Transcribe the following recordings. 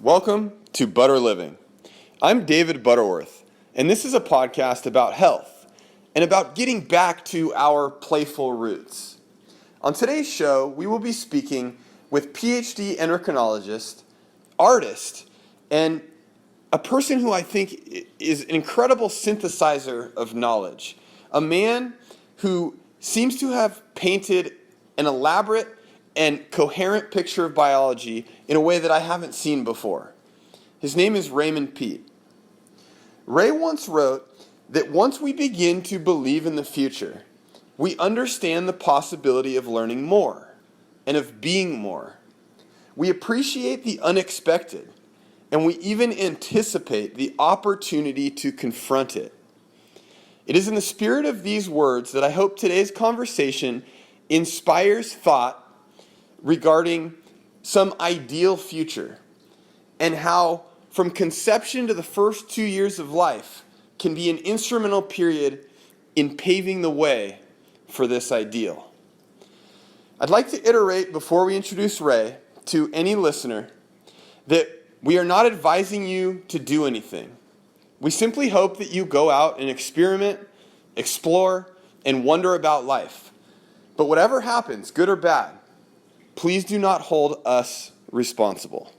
Welcome to Butter Living. I'm David Butterworth, and this is a podcast about health and about getting back to our playful roots. On today's show, we will be speaking with PhD endocrinologist, artist, and a person who I think is an incredible synthesizer of knowledge. A man who seems to have painted an elaborate and coherent picture of biology in a way that I haven't seen before. His name is Ray Peat. Ray once wrote that once we begin to believe in the future, we understand the possibility of learning more and of being more. We appreciate the unexpected, and we even anticipate the opportunity to confront it. It is in the spirit of these words that I hope today's conversation inspires thought regarding some ideal future and how from conception to the first 2 years of life can be an instrumental period in paving the way for this ideal. I'd like to iterate before we introduce Ray to any listener that we are not advising you to do anything. We simply hope that you go out and experiment, explore, and wonder about life. But whatever happens, good or bad, please do not hold us responsible.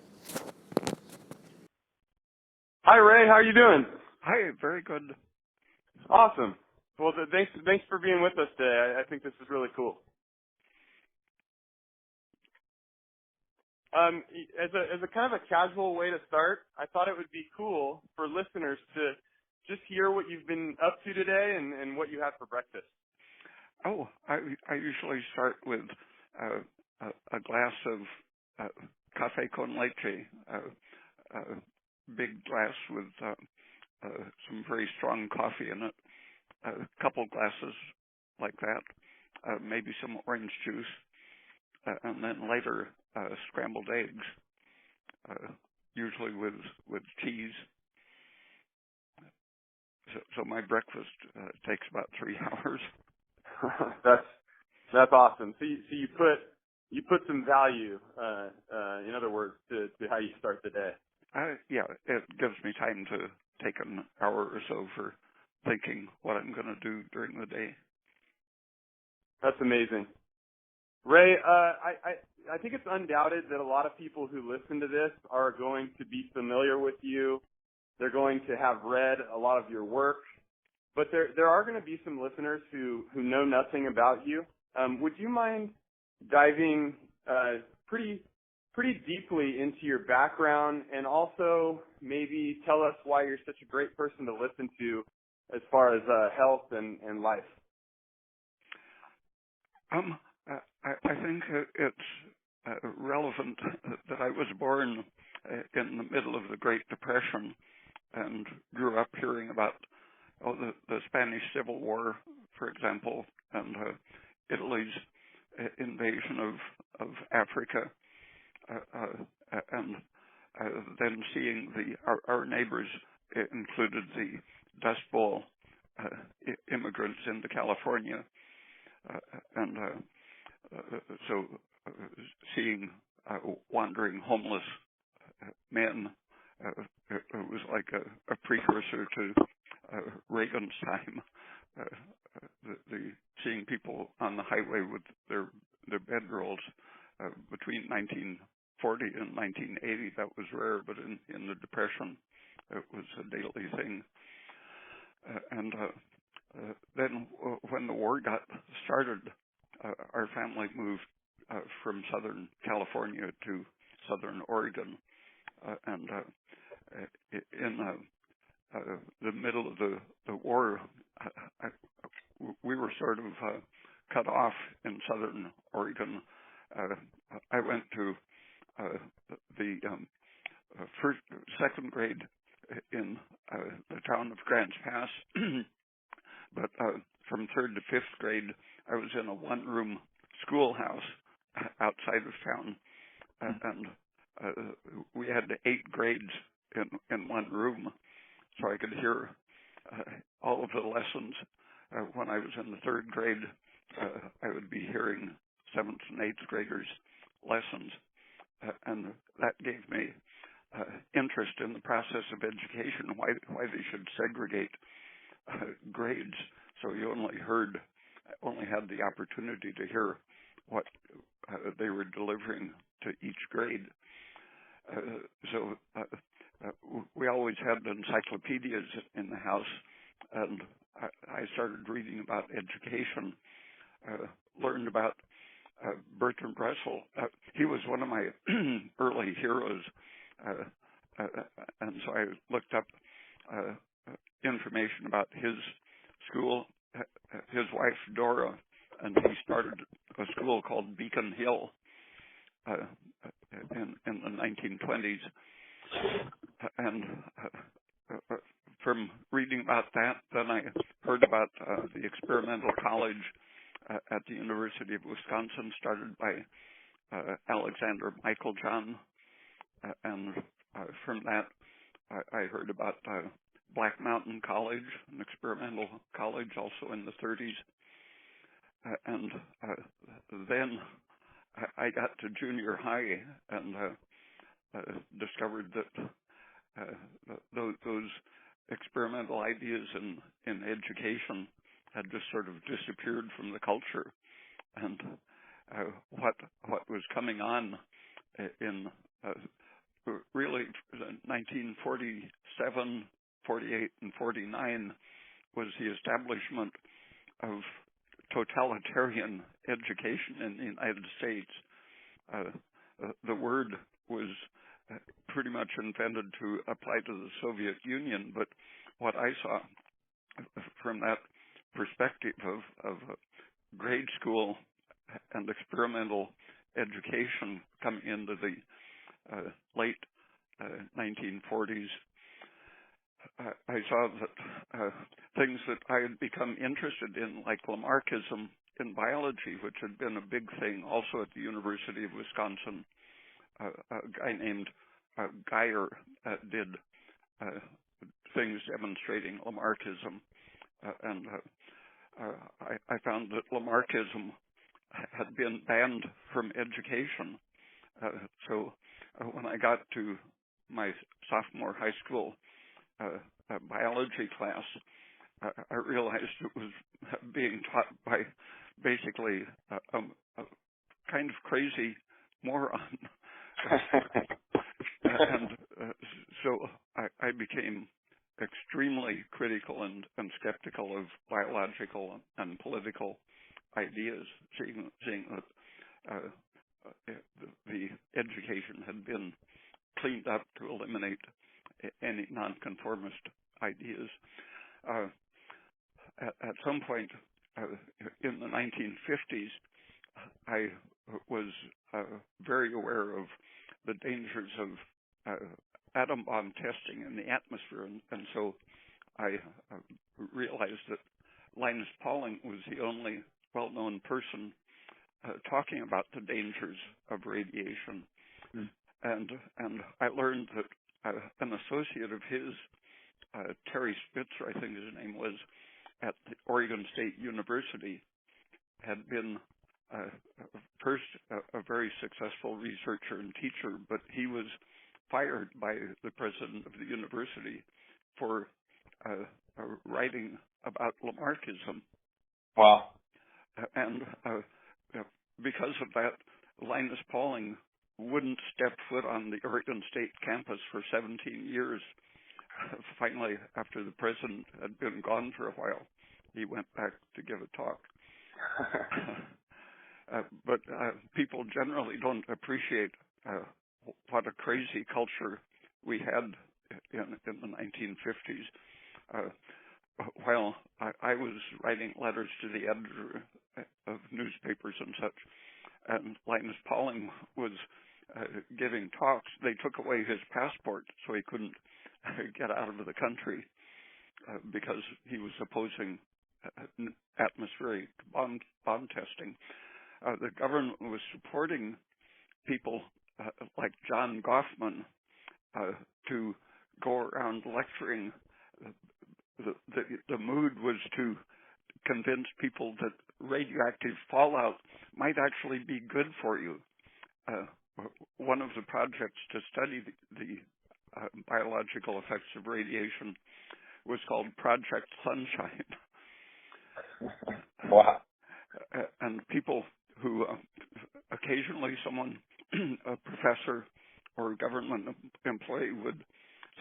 Hi, Ray. How are you doing? Hi, very good. Awesome. Well, thanks for being with us today. I think this is really cool. As a kind of a casual way to start, I thought it would be cool for listeners to just hear what you've been up to today and what you had for breakfast. Oh, I usually start with a glass of café con leche, a big glass with some very strong coffee in it, a couple glasses like that, maybe some orange juice, and then later scrambled eggs, usually with cheese. So my breakfast takes about 3 hours. That's awesome. So you put some value, in other words, to how you start the day. Yeah, it gives me time to take an hour or so for thinking what I'm going to do during the day. That's amazing. Ray, I think it's undoubted that a lot of people who listen to this are going to be familiar with you. They're going to have read a lot of your work. But there are going to be some listeners who know nothing about you. Would you mind diving pretty deeply into your background and also maybe tell us why you're such a great person to listen to as far as health and life? I think it's relevant that I was born in the middle of the Great Depression and grew up hearing about the Spanish Civil War, for example, and Italy's invasion of Africa, and then seeing our neighbors included the Dust Bowl immigrants into California, and so seeing wandering homeless men, it was like a precursor to Reagan's time. The seeing people on the highway with their bedrolls between 1940 and 1980, that was rare, but in the Depression, it was a daily thing. And then when the war got started, our family moved from Southern California to Southern Oregon, and in the middle of the war, we were sort of cut off in Southern Oregon. I went to the second grade in the town of Grants Pass, but from third to fifth grade, I was in a one-room schoolhouse outside of town, and we had 8 grades in one room, so I could hear all of the lessons. When I was in the third grade, I would be hearing 7th and 8th graders' lessons, and that gave me interest in the process of education, why they should segregate grades. So you only had the opportunity to hear what they were delivering to each grade. So we always had encyclopedias in the house, and I started reading about education, learned about Bertrand Russell. He was one of my early heroes, and so I looked up information about his school, his wife Dora, and he started a school called Beacon Hill in the 1920s. And from reading about that, then I heard about the experimental college at the University of Wisconsin, started by Alexander Michaeljohn, and from that I heard about Black Mountain College, an experimental college, also in the 30s, and then I got to junior high and discovered that those experimental ideas in education had just sort of disappeared from the culture, and what was coming on in really 1947, 48, and 49 was the establishment of totalitarian education in the United States. The word was pretty much invented to apply to the Soviet Union, but what I saw from that perspective of grade school and experimental education coming into the late 1940s, I saw that things that I had become interested in, like Lamarckism in biology, which had been a big thing also at the University of Wisconsin. A guy named Geyer did things demonstrating Lamarckism, and I found that Lamarckism had been banned from education. So when I got to my sophomore high school biology class, I realized it was being taught by basically a kind of crazy moron. And so I became extremely critical and skeptical of biological and political ideas, seeing that the education had been cleaned up to eliminate any nonconformist ideas. At some point in the 1950s, I was very aware of the dangers of atom bomb testing in the atmosphere, and so I realized that Linus Pauling was the only well-known person talking about the dangers of radiation. Mm. And I learned that an associate of his, Terry Spitzer, I think his name was, at the Oregon State University, had been first a very successful researcher and teacher, but he was fired by the president of the university for writing about Lamarckism. Wow. And because of that, Linus Pauling wouldn't step foot on the Oregon State campus for 17 years. Finally, after the president had been gone for a while, he went back to give a talk. But people generally don't appreciate what a crazy culture we had in the 1950s. While I was writing letters to the editor of newspapers and such, and Linus Pauling was giving talks, they took away his passport so he couldn't get out of the country because he was opposing atmospheric bomb testing. The government was supporting people like John Goffman to go around lecturing. The mood was to convince people that radioactive fallout might actually be good for you. One of the projects to study the biological effects of radiation was called Project Sunshine. Wow. And people who occasionally someone, a professor or a government employee would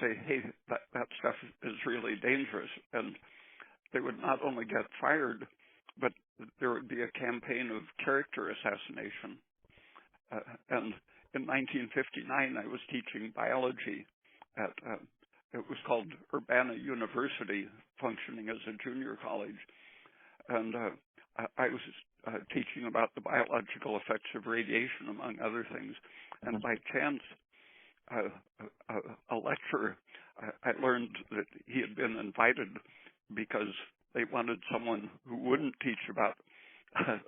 say, hey, that stuff is really dangerous. And they would not only get fired, but there would be a campaign of character assassination. And in 1959, I was teaching biology at, it was called Urbana University, functioning as a junior college. And I was teaching about the biological effects of radiation, among other things. And by chance, a lecturer, I learned that he had been invited because they wanted someone who wouldn't teach about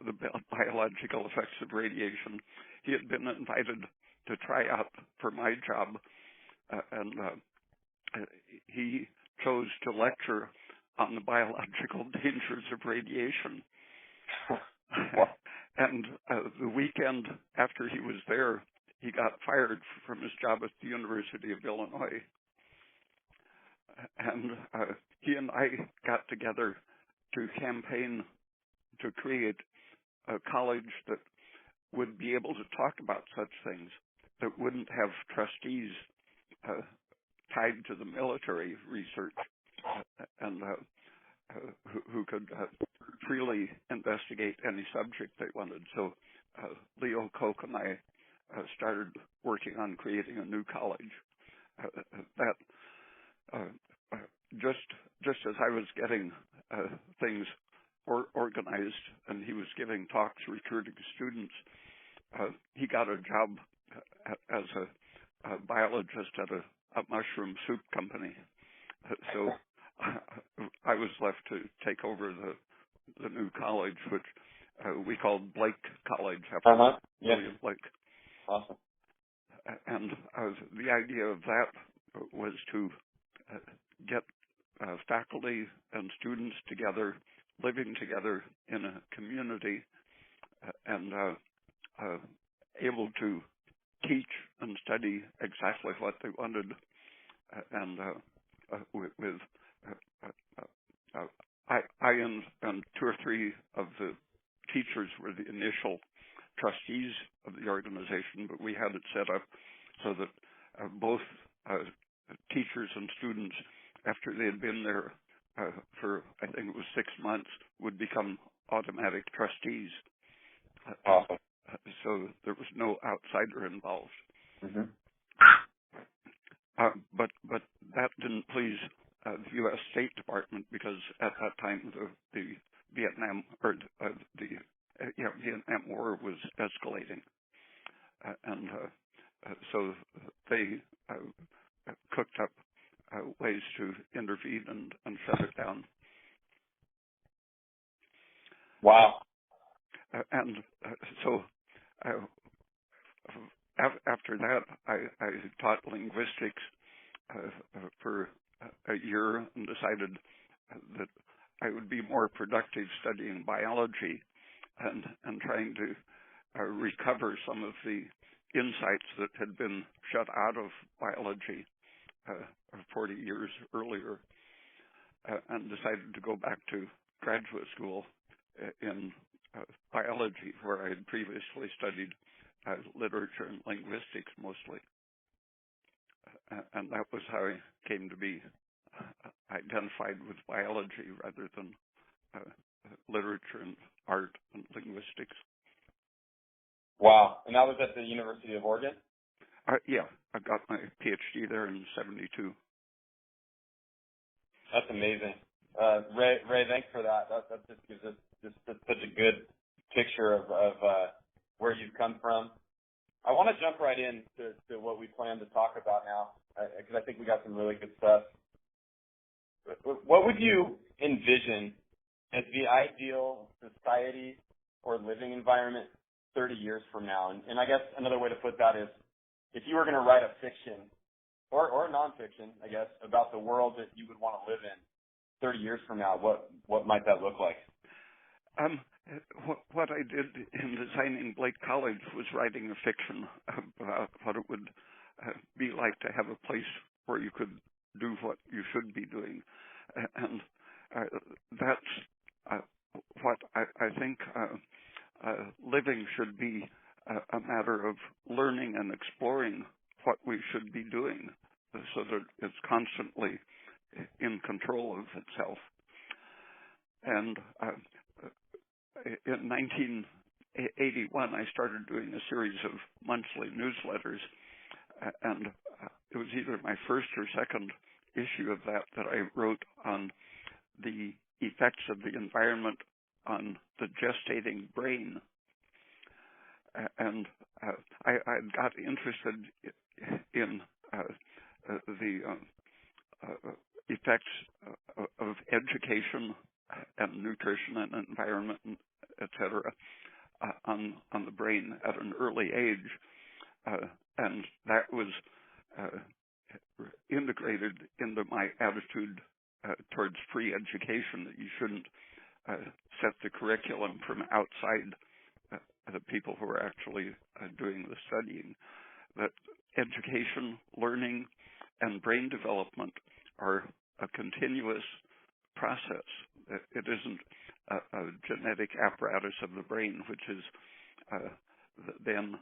the biological effects of radiation. He had been invited to try out for my job, and he chose to lecture on the biological dangers of radiation. And the weekend after he was there, he got fired from his job at the University of Illinois. And he and I got together to campaign to create a college that would be able to talk about such things, that wouldn't have trustees tied to the military research, and who could freely investigate any subject they wanted. So Leo Koch and I started working on creating a new college. Just as I was getting things organized and he was giving talks, recruiting students, he got a job as a biologist at a mushroom soup company. So I was left to take over the new college, which we called Blake College after William Blake. Awesome. And the idea of that was to get faculty and students together, living together in a community, and able to teach and study exactly what they wanted, and with I and two or three of the teachers were the initial trustees of the organization, but we had it set up so that both teachers and students, after they had been there for, I think it was 6 months, would become automatic trustees. Awesome. So there was no outsider involved. Mm-hmm. But that didn't please the U.S. State Department, because at that time the Vietnam Vietnam War was escalating, and so they cooked up ways to intervene and shut it down. Wow. And so after that, I taught linguistics for a year and decided that I would be more productive studying biology and trying to recover some of the insights that had been shut out of biology 40 years earlier, and decided to go back to graduate school in biology, where I had previously studied literature and linguistics mostly. And that was how I came to be identified with biology rather than literature and art and linguistics. Wow. And that was at the University of Oregon? Yeah, I got my PhD there in '72. That's amazing. Ray, thanks for that. That just gives us just such a good picture of where you've come from. I want to jump right in to what we plan to talk about now, because I think we got some really good stuff. What would you envision as the ideal society or living environment 30 years from now? And I guess another way to put that is, if you were going to write a fiction or nonfiction, I guess, about the world that you would want to live in 30 years from now, what might that look like? What I did in designing Blake College was writing a fiction about what it would be like to have a place where you could do what you should be doing. And that's what I think living should be a matter of learning and exploring what we should be doing so that it's constantly in control of itself. And in 1981, I started doing a series of monthly newsletters, and it was either my first or second issue of that I wrote on the effects of the environment on the gestating brain. And I got interested in the effects of education and nutrition and environment, etc., on the brain at an early age, and that was integrated into my attitude towards free education, that you shouldn't set the curriculum from outside the people who are actually doing the studying, that education, learning, and brain development are a continuous process. It isn't a genetic apparatus of the brain, which is then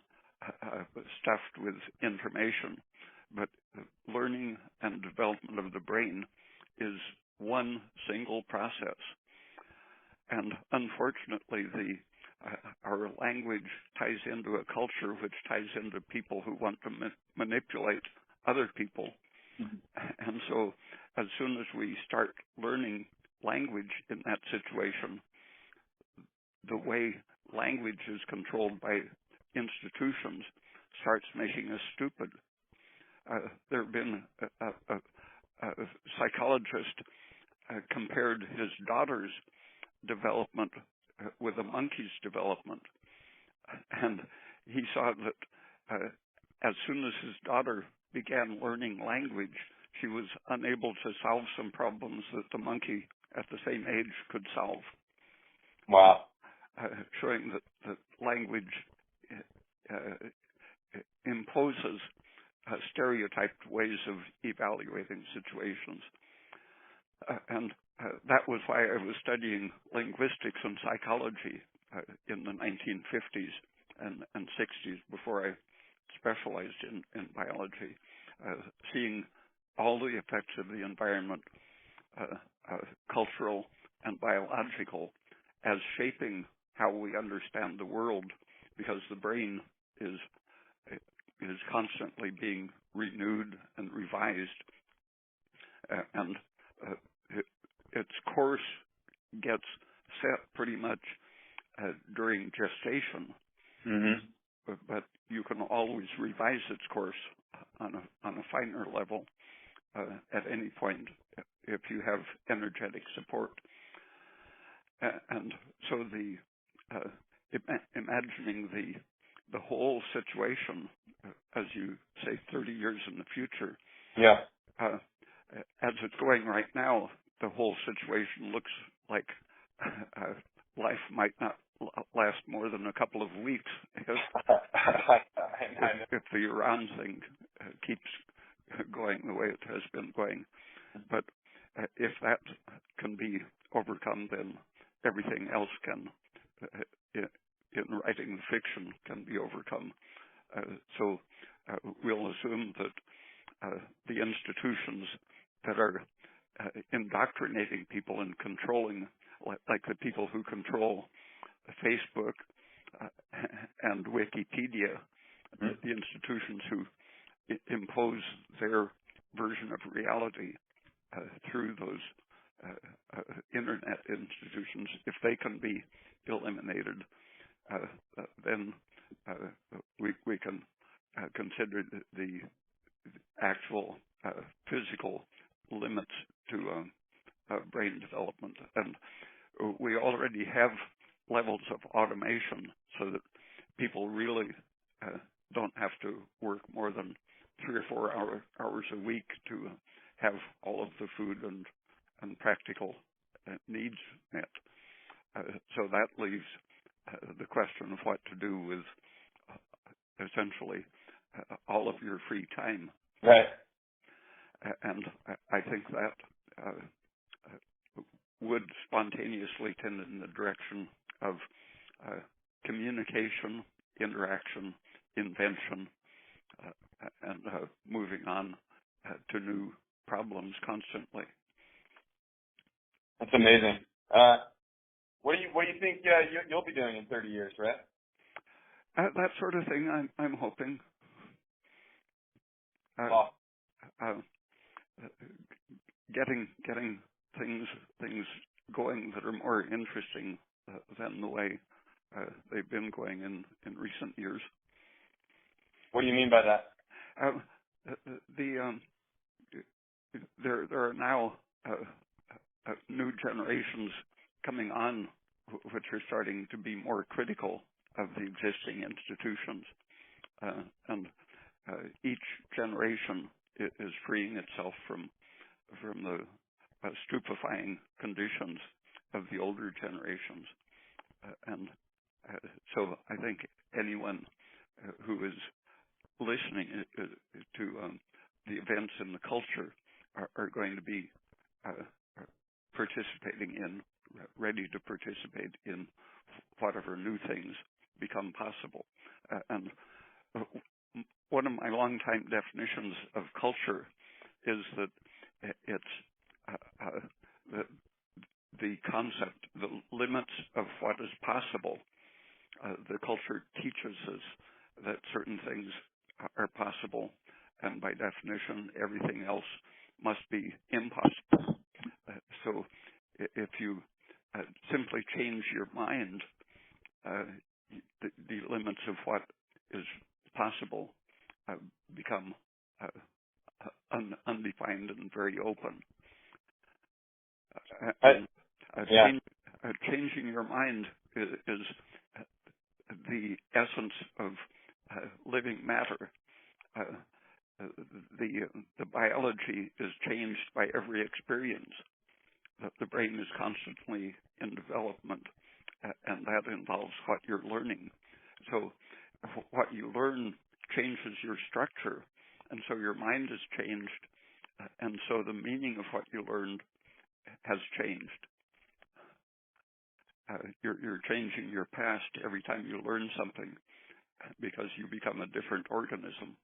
stuffed with information. But learning and development of the brain is one single process. And unfortunately, our language ties into a culture which ties into people who want to manipulate other people. Mm-hmm. And so as soon as we start learning language in that situation, the way language is controlled by institutions starts making us stupid. There have been a psychologist compared his daughter's development with a monkey's development, and he saw that as soon as his daughter began learning language, she was unable to solve some problems that the monkey at the same age could solve. Wow. Showing that language imposes stereotyped ways of evaluating situations. And that was why I was studying linguistics and psychology in the 1950s and 60s before I specialized in biology, seeing all the effects of the environment, cultural and biological, as shaping how we understand the world, because the brain is constantly being renewed and revised, and its course gets set pretty much during gestation. Mm-hmm. But you can always revise its course on a finer level at any point if you have energetic support. And so imagining the whole situation, as you say, 30 years in the future. Yeah. As it's going right now, the whole situation looks like life might not last more than a couple of weeks if the Iran thing keeps going the way it has been going. But if that can be overcome, then everything else can, in writing fiction, can be overcome. So we'll assume that the institutions that are indoctrinating people and controlling, like the people who control Facebook and Wikipedia, mm-hmm. the institutions who impose their version of reality through those internet institutions, if they can be eliminated, then we can consider the actual physical limits to brain development. And we already have levels of automation so that people really don't have to work more than 3 or 4 hours a week to have all of the food and practical needs met. So that leaves the question of what to do with essentially all of your free time. Right. and I think that would spontaneously tend in the direction of communication, interaction, invention, and moving on to new problems constantly. That's amazing. What do you think you'll be doing in 30 years, Ray? That sort of thing, I'm hoping. Getting things going that are more interesting than the way they've been going in recent years. What do you mean by that? There are now new generations coming on which are starting to be more critical of the existing institutions, and each generation is freeing itself from the stupefying conditions of the older generations, and so I think anyone who is listening to the events in the culture are going to be participating in, ready to participate in whatever new things become possible. And one of my longtime definitions of culture is that it's the concept, the limits of what is possible. The culture teaches us that certain things are possible, and by definition, everything else must be impossible. So if you simply change your mind, the limits of what is possible become undefined and very open. Changing your mind is the essence of living matter. The biology is changed by every experience. The brain is constantly in development, and that involves what you're learning. So what you learn changes your structure, and so your mind is changed, and so the meaning of what you learned has changed. You're changing your past every time you learn something because you become a different organism.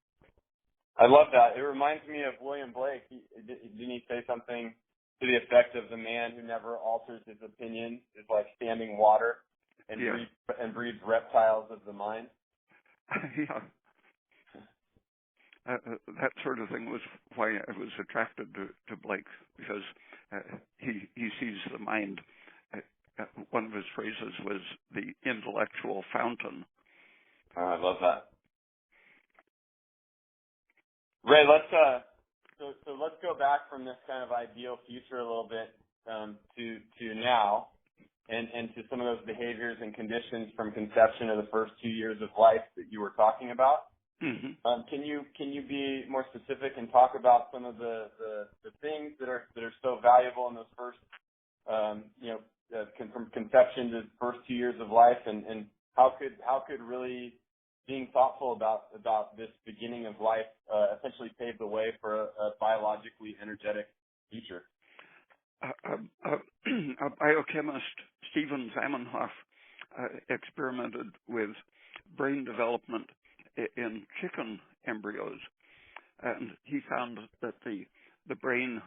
I love that. It reminds me of William Blake. Didn't he say something to the effect of the man who never alters his opinion is like standing water and breeds reptiles of the mind? Yeah. That sort of thing was why I was attracted to Blake, because he sees the mind. One of his phrases was the intellectual fountain. Oh, I love that. Ray, let's go back from this kind of ideal future a little bit to now, and to some of those behaviors and conditions from conception of the first 2 years of life that you were talking about. Mm-hmm. Can you be more specific and talk about some of the things that are so valuable in those first from conception to the first 2 years of life, and how could really being thoughtful about this beginning of life essentially pave the way for a biologically energetic future? A biochemist, Stephen Zamenhof, experimented with brain development in chicken embryos, and he found that the brain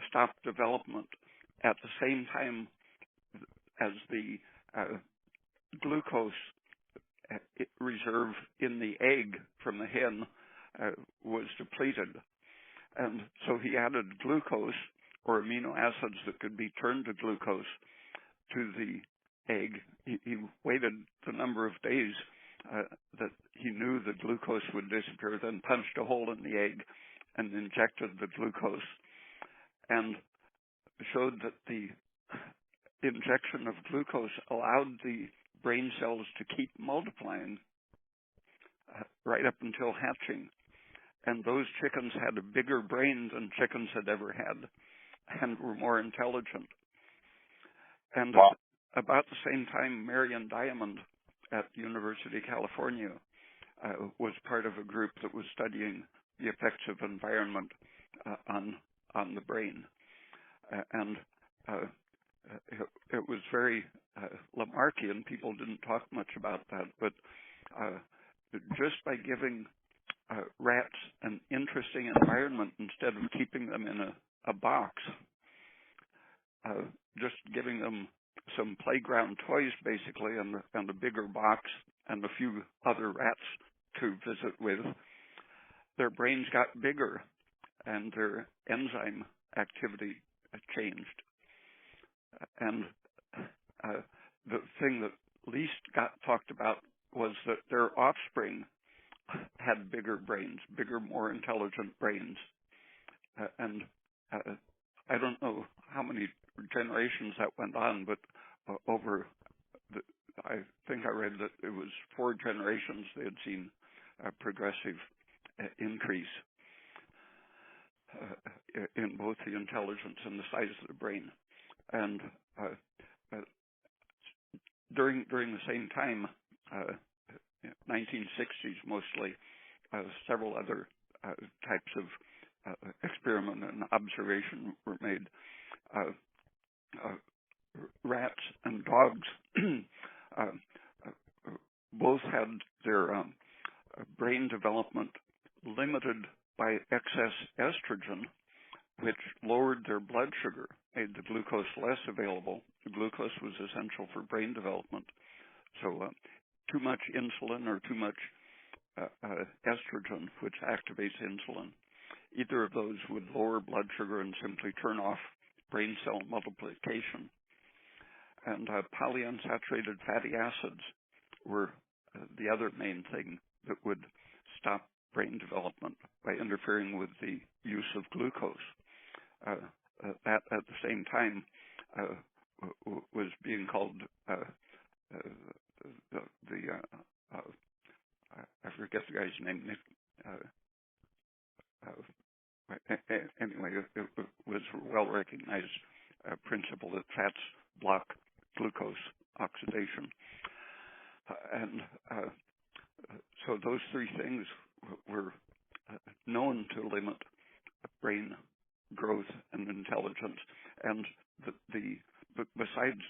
stopped development at the same time as the glucose reserve in the egg from the hen was depleted. And so he added glucose, or amino acids that could be turned to glucose, to the egg. He waited the number of days that he knew the glucose would disappear, then punched a hole in the egg and injected the glucose, and showed that the injection of glucose allowed the brain cells to keep multiplying right up until hatching. And those chickens had a bigger brain than chickens had ever had and were more intelligent. And about the same time, Marion Diamond at the University of California was part of a group that was studying the effects of environment on the brain, and it was very Lamarckian. People didn't talk much about that, but just by giving rats an interesting environment instead of keeping them in a box, just giving them some playground toys basically and a bigger box and a few other rats to visit with, their brains got bigger and their enzyme activity changed. And the thing that least got talked about was that their offspring had bigger brains, bigger, more intelligent brains. And I don't know how many generations that went on, but I think I read that it was 4 generations they had seen a progressive increase in both the intelligence and the size of the brain. And during the same time, 1960s mostly, several other types of experiment and observation were made. Rats and dogs both had their brain development limited by excess estrogen, which lowered their blood sugar, made the glucose less available. The glucose was essential for brain development. So too much insulin or too much estrogen, which activates insulin, either of those would lower blood sugar and simply turn off brain cell multiplication. And polyunsaturated fatty acids were the other main thing that would stop brain development by interfering with the use of glucose. That at the same time was being called I forget the guy's name. Anyway, it was a well-recognized principle that fats block glucose oxidation. And so those 3 things were known to limit brain growth and intelligence. And besides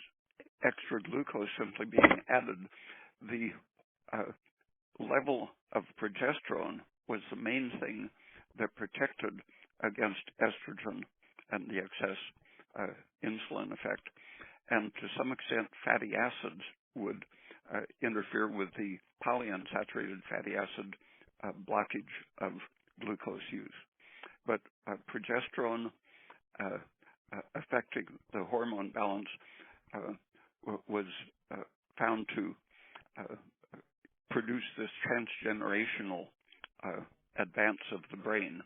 extra glucose simply being added, the level of progesterone was the main thing that protected against estrogen and the excess insulin effect. And to some extent, fatty acids would interfere with the polyunsaturated fatty acid blockage of glucose use. But progesterone affecting the hormone balance was found to produce this transgenerational advance of the brain,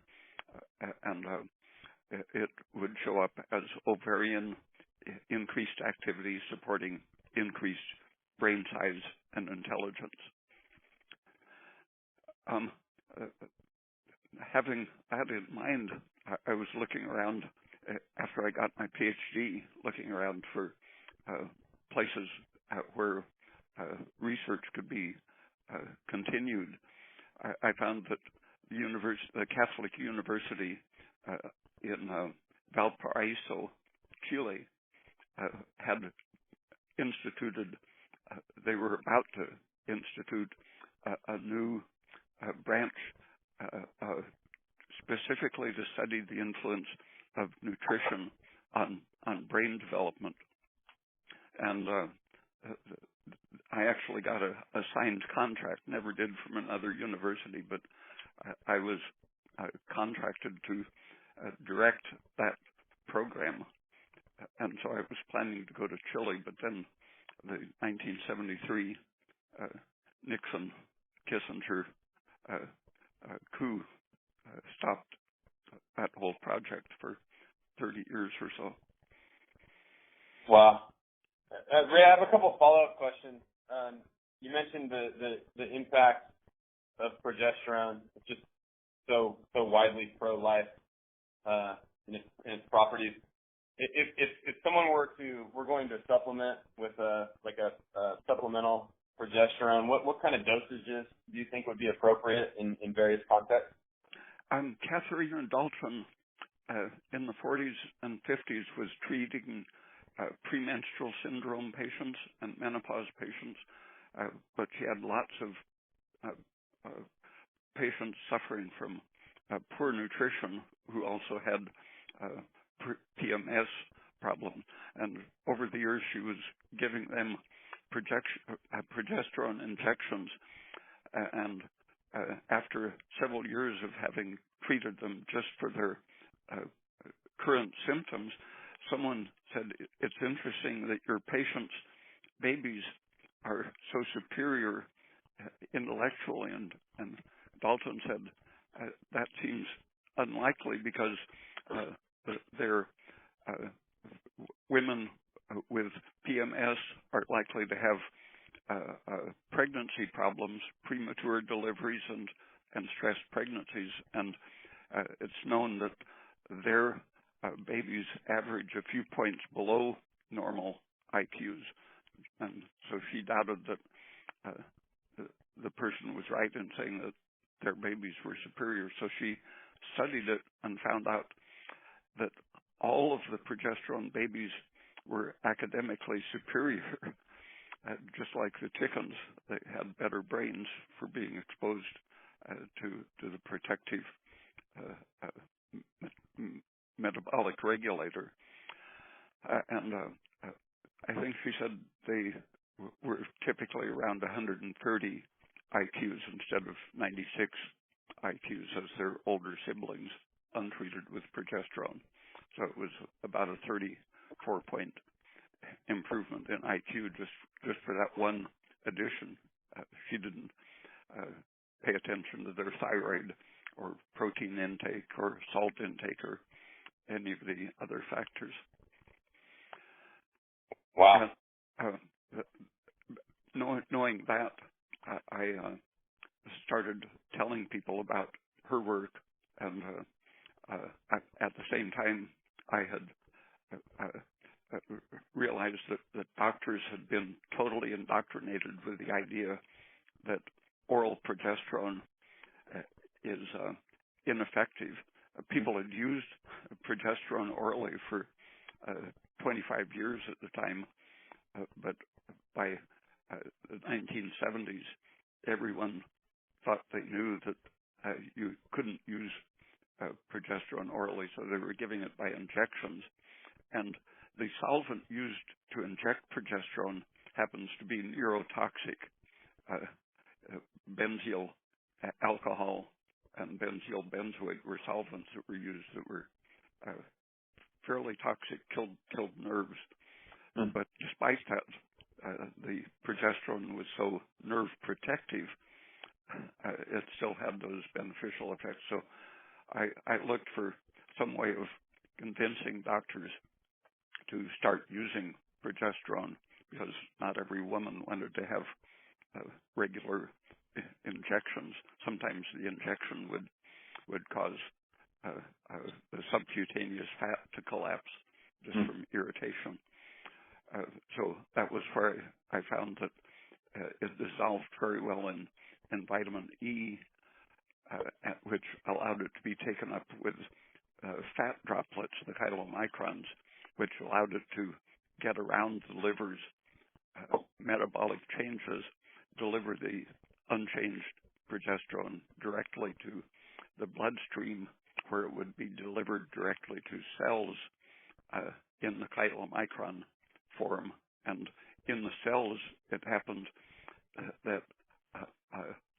and it would show up as ovarian increased activity supporting increased brain size and intelligence. Having that in mind, I was looking around after I got my PhD, looking around for places where research could be continued. I found that the Catholic University in Valparaiso, Chile, had instituted, they were about to institute a new branch specifically to study the influence of nutrition on brain development. And I actually got a signed contract, never did from another university, but I was contracted to direct that program. And so I was planning to go to Chile, but then the 1973 Nixon-Kissinger coup stopped that whole project for 30 years or so. Wow. Ray, I have a couple of follow-up questions. You mentioned the impact of progesterone, just so widely pro-life in its properties. If someone were going to supplement with a supplemental progesterone, what kind of dosages do you think would be appropriate in various contexts? Catherine Dalton in the 40s and 50s was treating premenstrual syndrome patients and menopause patients, but she had lots of patients suffering from poor nutrition who also had PMS problems. And over the years, she was giving them progesterone injections. And after several years of having treated them just for their current symptoms, someone said, it's interesting that your patients' babies are so superior intellectually. And Dalton said, that seems unlikely because they're women with PMS are likely to have pregnancy problems, premature deliveries, and stressed pregnancies. And it's known that their babies average a few points below normal IQs. And so she doubted that the person was right in saying that their babies were superior. So she studied it and found out that all of the progesterone babies were academically superior. Just like the chickens, they had better brains for being exposed to the protective metabolic regulator. And I think she said they were typically around 130 IQs instead of 96 IQs as their older siblings untreated with progesterone. So it was about a 34-point improvement in IQ just for that one addition. She didn't pay attention to their thyroid or protein intake or salt intake or any of the other factors. Wow. Knowing that, I started telling people about her work, and at the same time, I had realized that doctors had been totally indoctrinated with the idea that oral progesterone is ineffective. People had used progesterone orally for 25 years at the time, but by the 1970s, everyone thought they knew that you couldn't use progesterone orally, so they were giving it by injections. And the solvent used to inject progesterone happens to be neurotoxic. Benzyl alcohol and benzyl benzoate were solvents that were used that were fairly toxic, killed nerves. Mm. But despite that, the progesterone was so nerve protective, it still had those beneficial effects. So I looked for some way of convincing doctors to start using progesterone because not every woman wanted to have regular injections. Sometimes the injection would cause the subcutaneous fat to collapse just from irritation. So that was where I found that it dissolved very well in vitamin E, which allowed it to be taken up with fat droplets, the chylomicrons, which allowed it to get around the liver's metabolic changes, deliver the unchanged progesterone directly to the bloodstream, where it would be delivered directly to cells in the chylomicron form. And in the cells, it happened that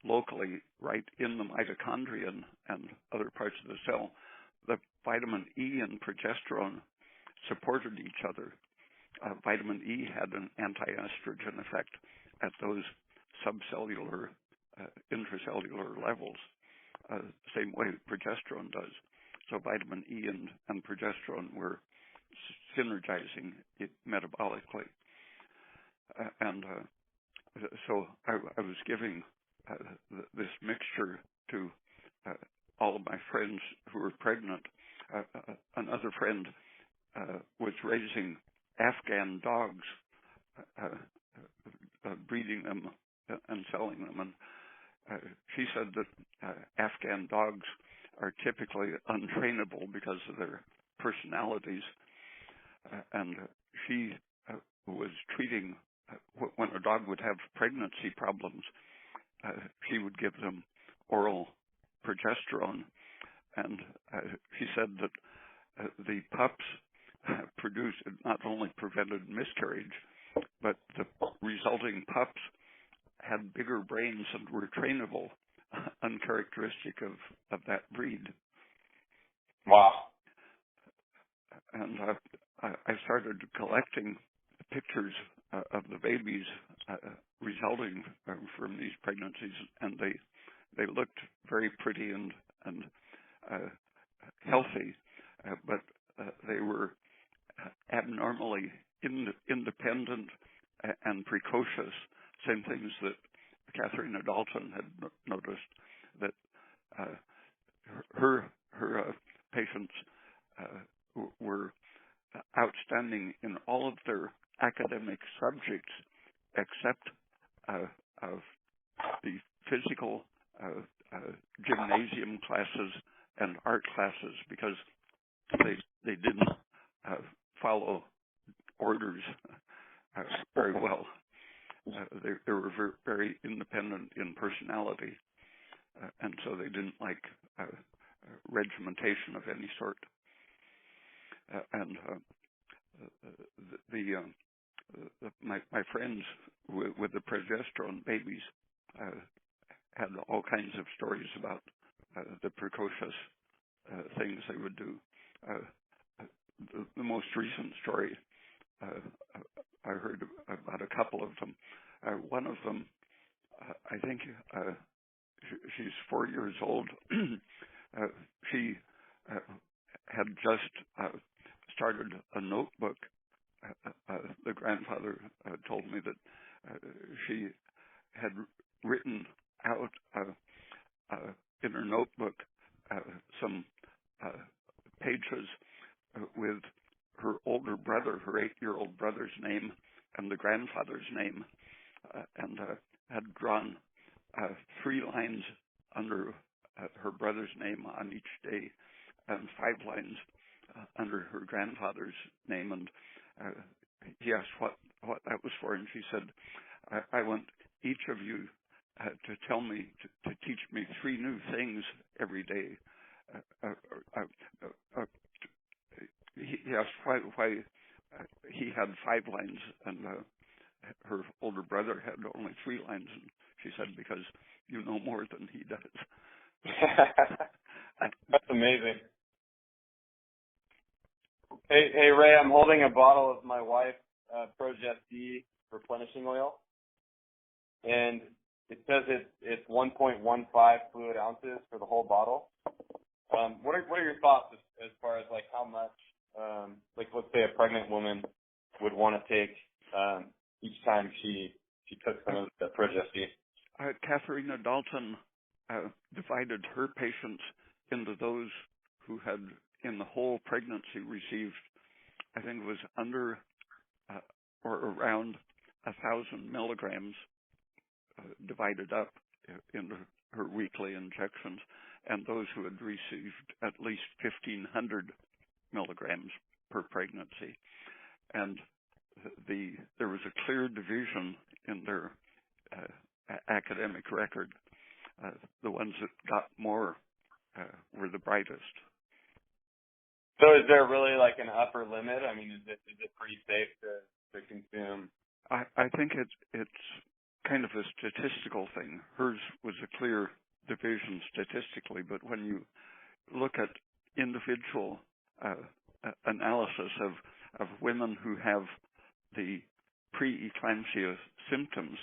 locally, right in the mitochondria and other parts of the cell, the vitamin E and progesterone supported each other. Vitamin E had an anti-estrogen effect at those subcellular, intracellular levels, same way progesterone does. So vitamin E and progesterone were synergizing it metabolically. And so I was giving this mixture to all of my friends who were pregnant. Another friend was raising Afghan dogs, breeding them and selling them. And she said that Afghan dogs are typically untrainable because of their personalities. And she was treating, when a dog would have pregnancy problems, she would give them oral progesterone. And she said that the pups produced, not only prevented miscarriage, but the resulting pups had bigger brains and were trainable, uncharacteristic of that breed. Wow. And I started collecting pictures of the babies resulting from these pregnancies, and they looked very pretty and healthy, but they were abnormally independent and precocious. Same things that Katharina Dalton had noticed, that her patients were outstanding in all of their academic subjects except of the physical gymnasium classes and art classes, because they didn't follow orders very well. They were very independent in personality, and so they didn't like regimentation of any sort. My friends with the progesterone babies had all kinds of stories about the precocious things they would do. The most recent story, I heard about a couple of them. One of them, I think she's 4 years old. She had just started a notebook. The grandfather told me that she had written out in her notebook some pages with her older brother, her 8-year-old brother's name, and the grandfather's name, and had drawn 3 lines under her brother's name on each day, and 5 lines under her grandfather's name. And he asked what that was for, and she said, I want each of you to tell me, to teach me 3 new things every day. He asked why he had 5 lines and her older brother had only 3 lines, and she said, because you know more than he does. That's amazing. Hey, Ray, I'm holding a bottle of my wife's Progesterone replenishing oil, and it says it's 1.15 fluid ounces for the whole bottle. What are your thoughts as far as like how much, like let's say a pregnant woman would want to take each time she took some of the Progesterone? Katharina Dalton divided her patients into those who had, in the whole pregnancy, received, I think it was under or around 1,000 milligrams divided up into her weekly injections, and those who had received at least 1,500 milligrams per pregnancy. And there was a clear division in their academic record. The ones that got more were the brightest. So is there really like an upper limit? I mean, is it pretty safe to consume? I think it's kind of a statistical thing. Hers was a clear division statistically, but when you look at individual analysis of women who have the preeclampsia symptoms,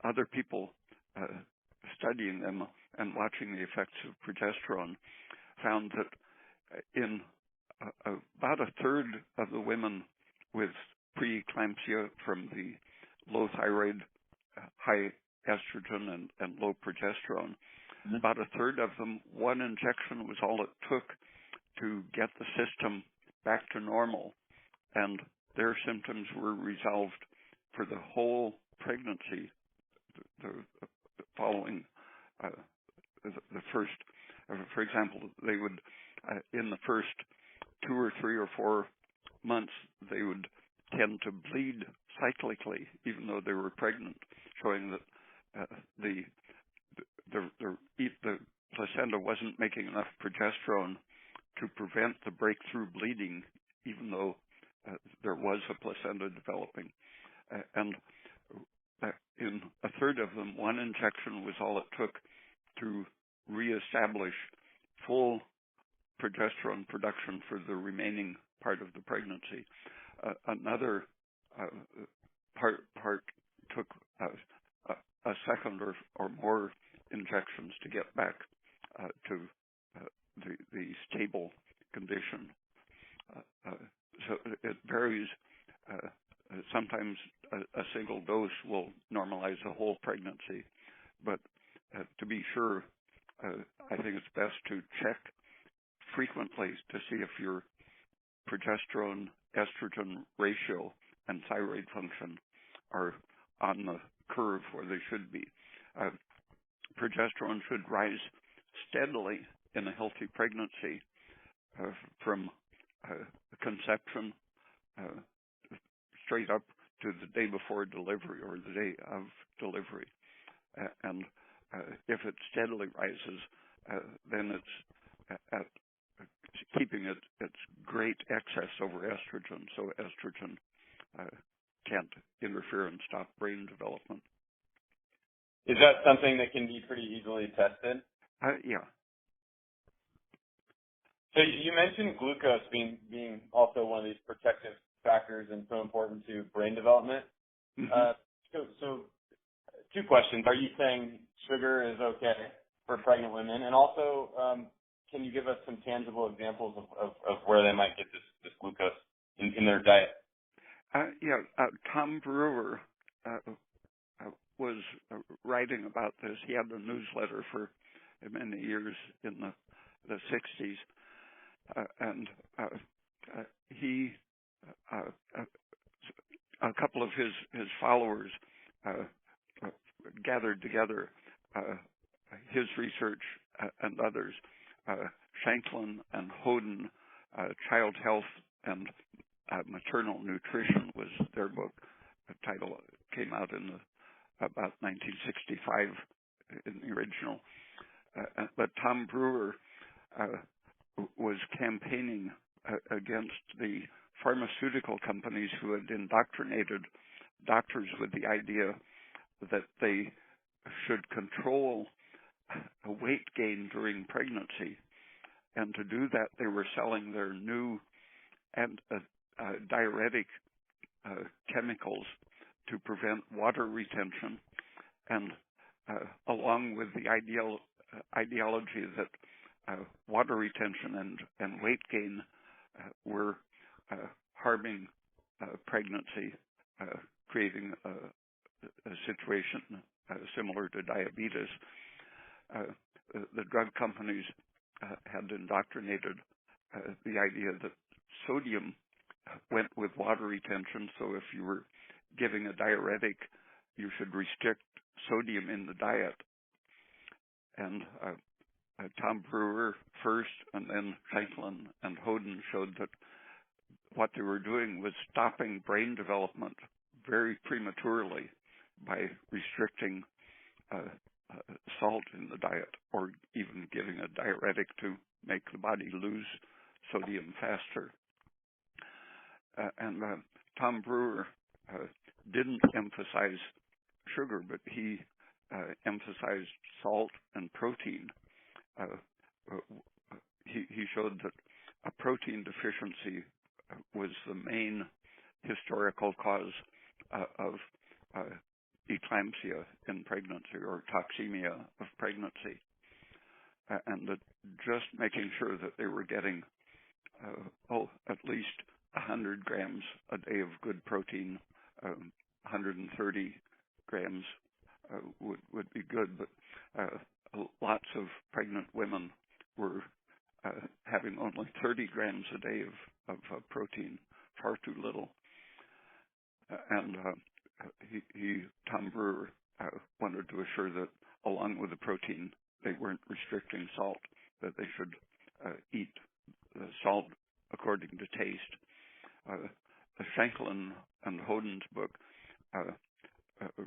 other people studying them and watching the effects of progesterone found that in about a third of the women with preeclampsia from the low thyroid, high estrogen, and low progesterone, about a third of them, 1 injection was all it took to get the system back to normal, and their symptoms were resolved for the whole pregnancy, the following the first For example, they would, in the first 2 or 3 or 4 months, they would tend to bleed cyclically, even though they were pregnant, showing that the placenta wasn't making enough progesterone to prevent the breakthrough bleeding, even though there was a placenta developing. And in a third of them, one injection was all it took to reestablish full progesterone production for the remaining part of the pregnancy. Another part took a second or more injections to get back to the stable condition. So it varies. Sometimes a single dose will normalize the whole pregnancy, but to be sure, I think it's best to check frequently to see if your progesterone estrogen ratio and thyroid function are on the curve where they should be. Progesterone should rise steadily in a healthy pregnancy from conception straight up to the day before delivery or the day of delivery. And if it steadily rises, then it's at keeping its great excess over estrogen, so estrogen can't interfere and stop brain development. Is that something that can be pretty easily tested? Yeah. So you mentioned glucose being also one of these protective factors and so important to brain development. Mm-hmm. So 2 questions. Are you saying sugar is okay for pregnant women? And also, can you give us some tangible examples of where they might get this glucose in their diet? Tom Brewer was writing about this. He had a newsletter for many years in the 60s, and he a couple of his followers gathered together his research and others. Shanklin and Hoden, Child Health and Maternal Nutrition was their book. The title came out in about 1965 in the original. But Tom Brewer was campaigning against the pharmaceutical companies who had indoctrinated doctors with the idea that they should control weight gain during pregnancy. And to do that, they were selling their new diuretic chemicals to prevent water retention, and along with the ideology that water retention and weight gain were harming pregnancy, creating a situation similar to diabetes. The drug companies had indoctrinated the idea that sodium went with water retention, so if you were giving a diuretic, you should restrict sodium in the diet. And Tom Brewer first, and then Shanklin and Hoden showed that what they were doing was stopping brain development very prematurely by restricting salt in the diet, or even giving a diuretic to make the body lose sodium faster. And Tom Brewer didn't emphasize sugar, but he emphasized salt and protein. He showed that a protein deficiency was the main historical cause of eclampsia in pregnancy, or toxemia of pregnancy, and that just making sure that they were getting at least 100 grams a day of good protein, 130 grams would be good, but lots of pregnant women were having only 30 grams a day of protein, far too little. And Tom Brewer wanted to assure that along with the protein, they weren't restricting salt. that they should eat salt according to taste. Schenkel and Hoden's book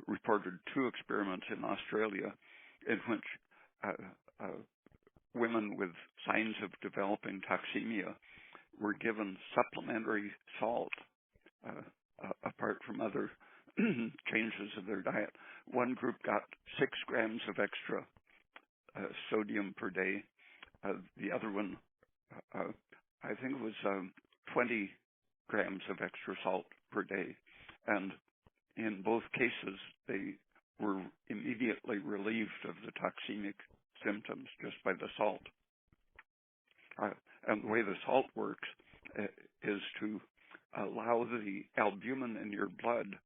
reported 2 experiments in Australia in which women with signs of developing toxemia were given supplementary salt apart from other changes of their diet. One group got 6 grams of extra sodium per day. The other one, I think it was 20 grams of extra salt per day. And in both cases, they were immediately relieved of the toxemic symptoms just by the salt. And the way the salt works is to allow the albumin in your blood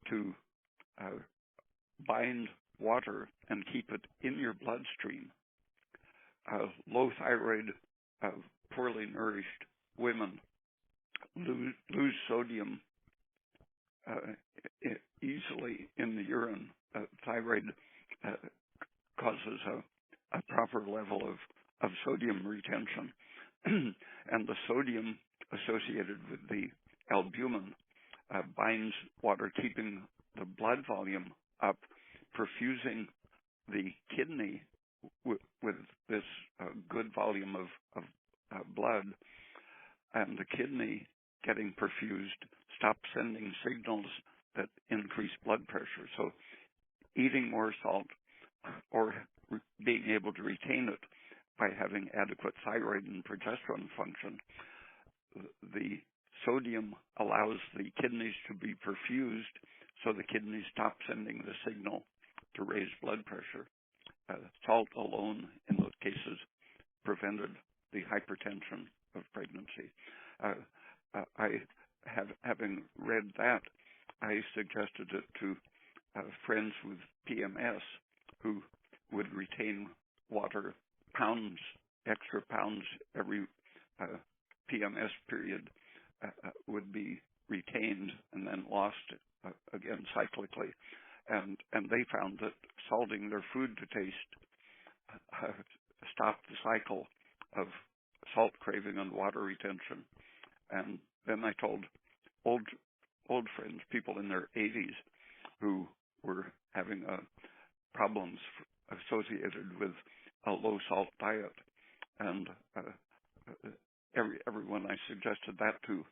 to bind water and keep it in your bloodstream. Low thyroid, poorly nourished women lose sodium easily in the urine. Thyroid causes a proper level of sodium retention. And the sodium associated with the albumin binds water, keeping the blood volume up, perfusing the kidney with this good volume of blood, and the kidney getting perfused stops sending signals that increase blood pressure. So eating more salt or being able to retain it by having adequate thyroid and progesterone function, the sodium allows the kidneys to be perfused so the kidneys stop sending the signal to raise blood pressure. Salt alone in those cases prevented the hypertension of pregnancy. Having read that, I suggested it to friends with PMS who would retain water extra pounds every PMS period would be retained and then lost again cyclically. And they found that salting their food to taste stopped the cycle of salt craving and water retention. And then I told old friends, people in their 80s, who were having problems associated with a low salt diet, and everyone I suggested that to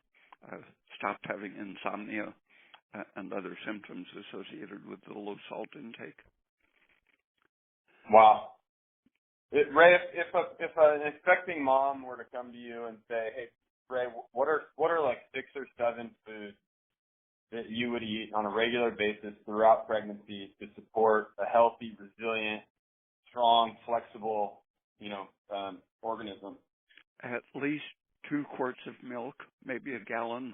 stopped having insomnia and other symptoms associated with the low salt intake. Wow. Ray, if an expecting mom were to come to you and say, "Hey, Ray, what are like 6 or 7 foods that you would eat on a regular basis throughout pregnancy to support a healthy, resilient, strong, flexible, organism?" At least 2 quarts of milk, maybe a gallon,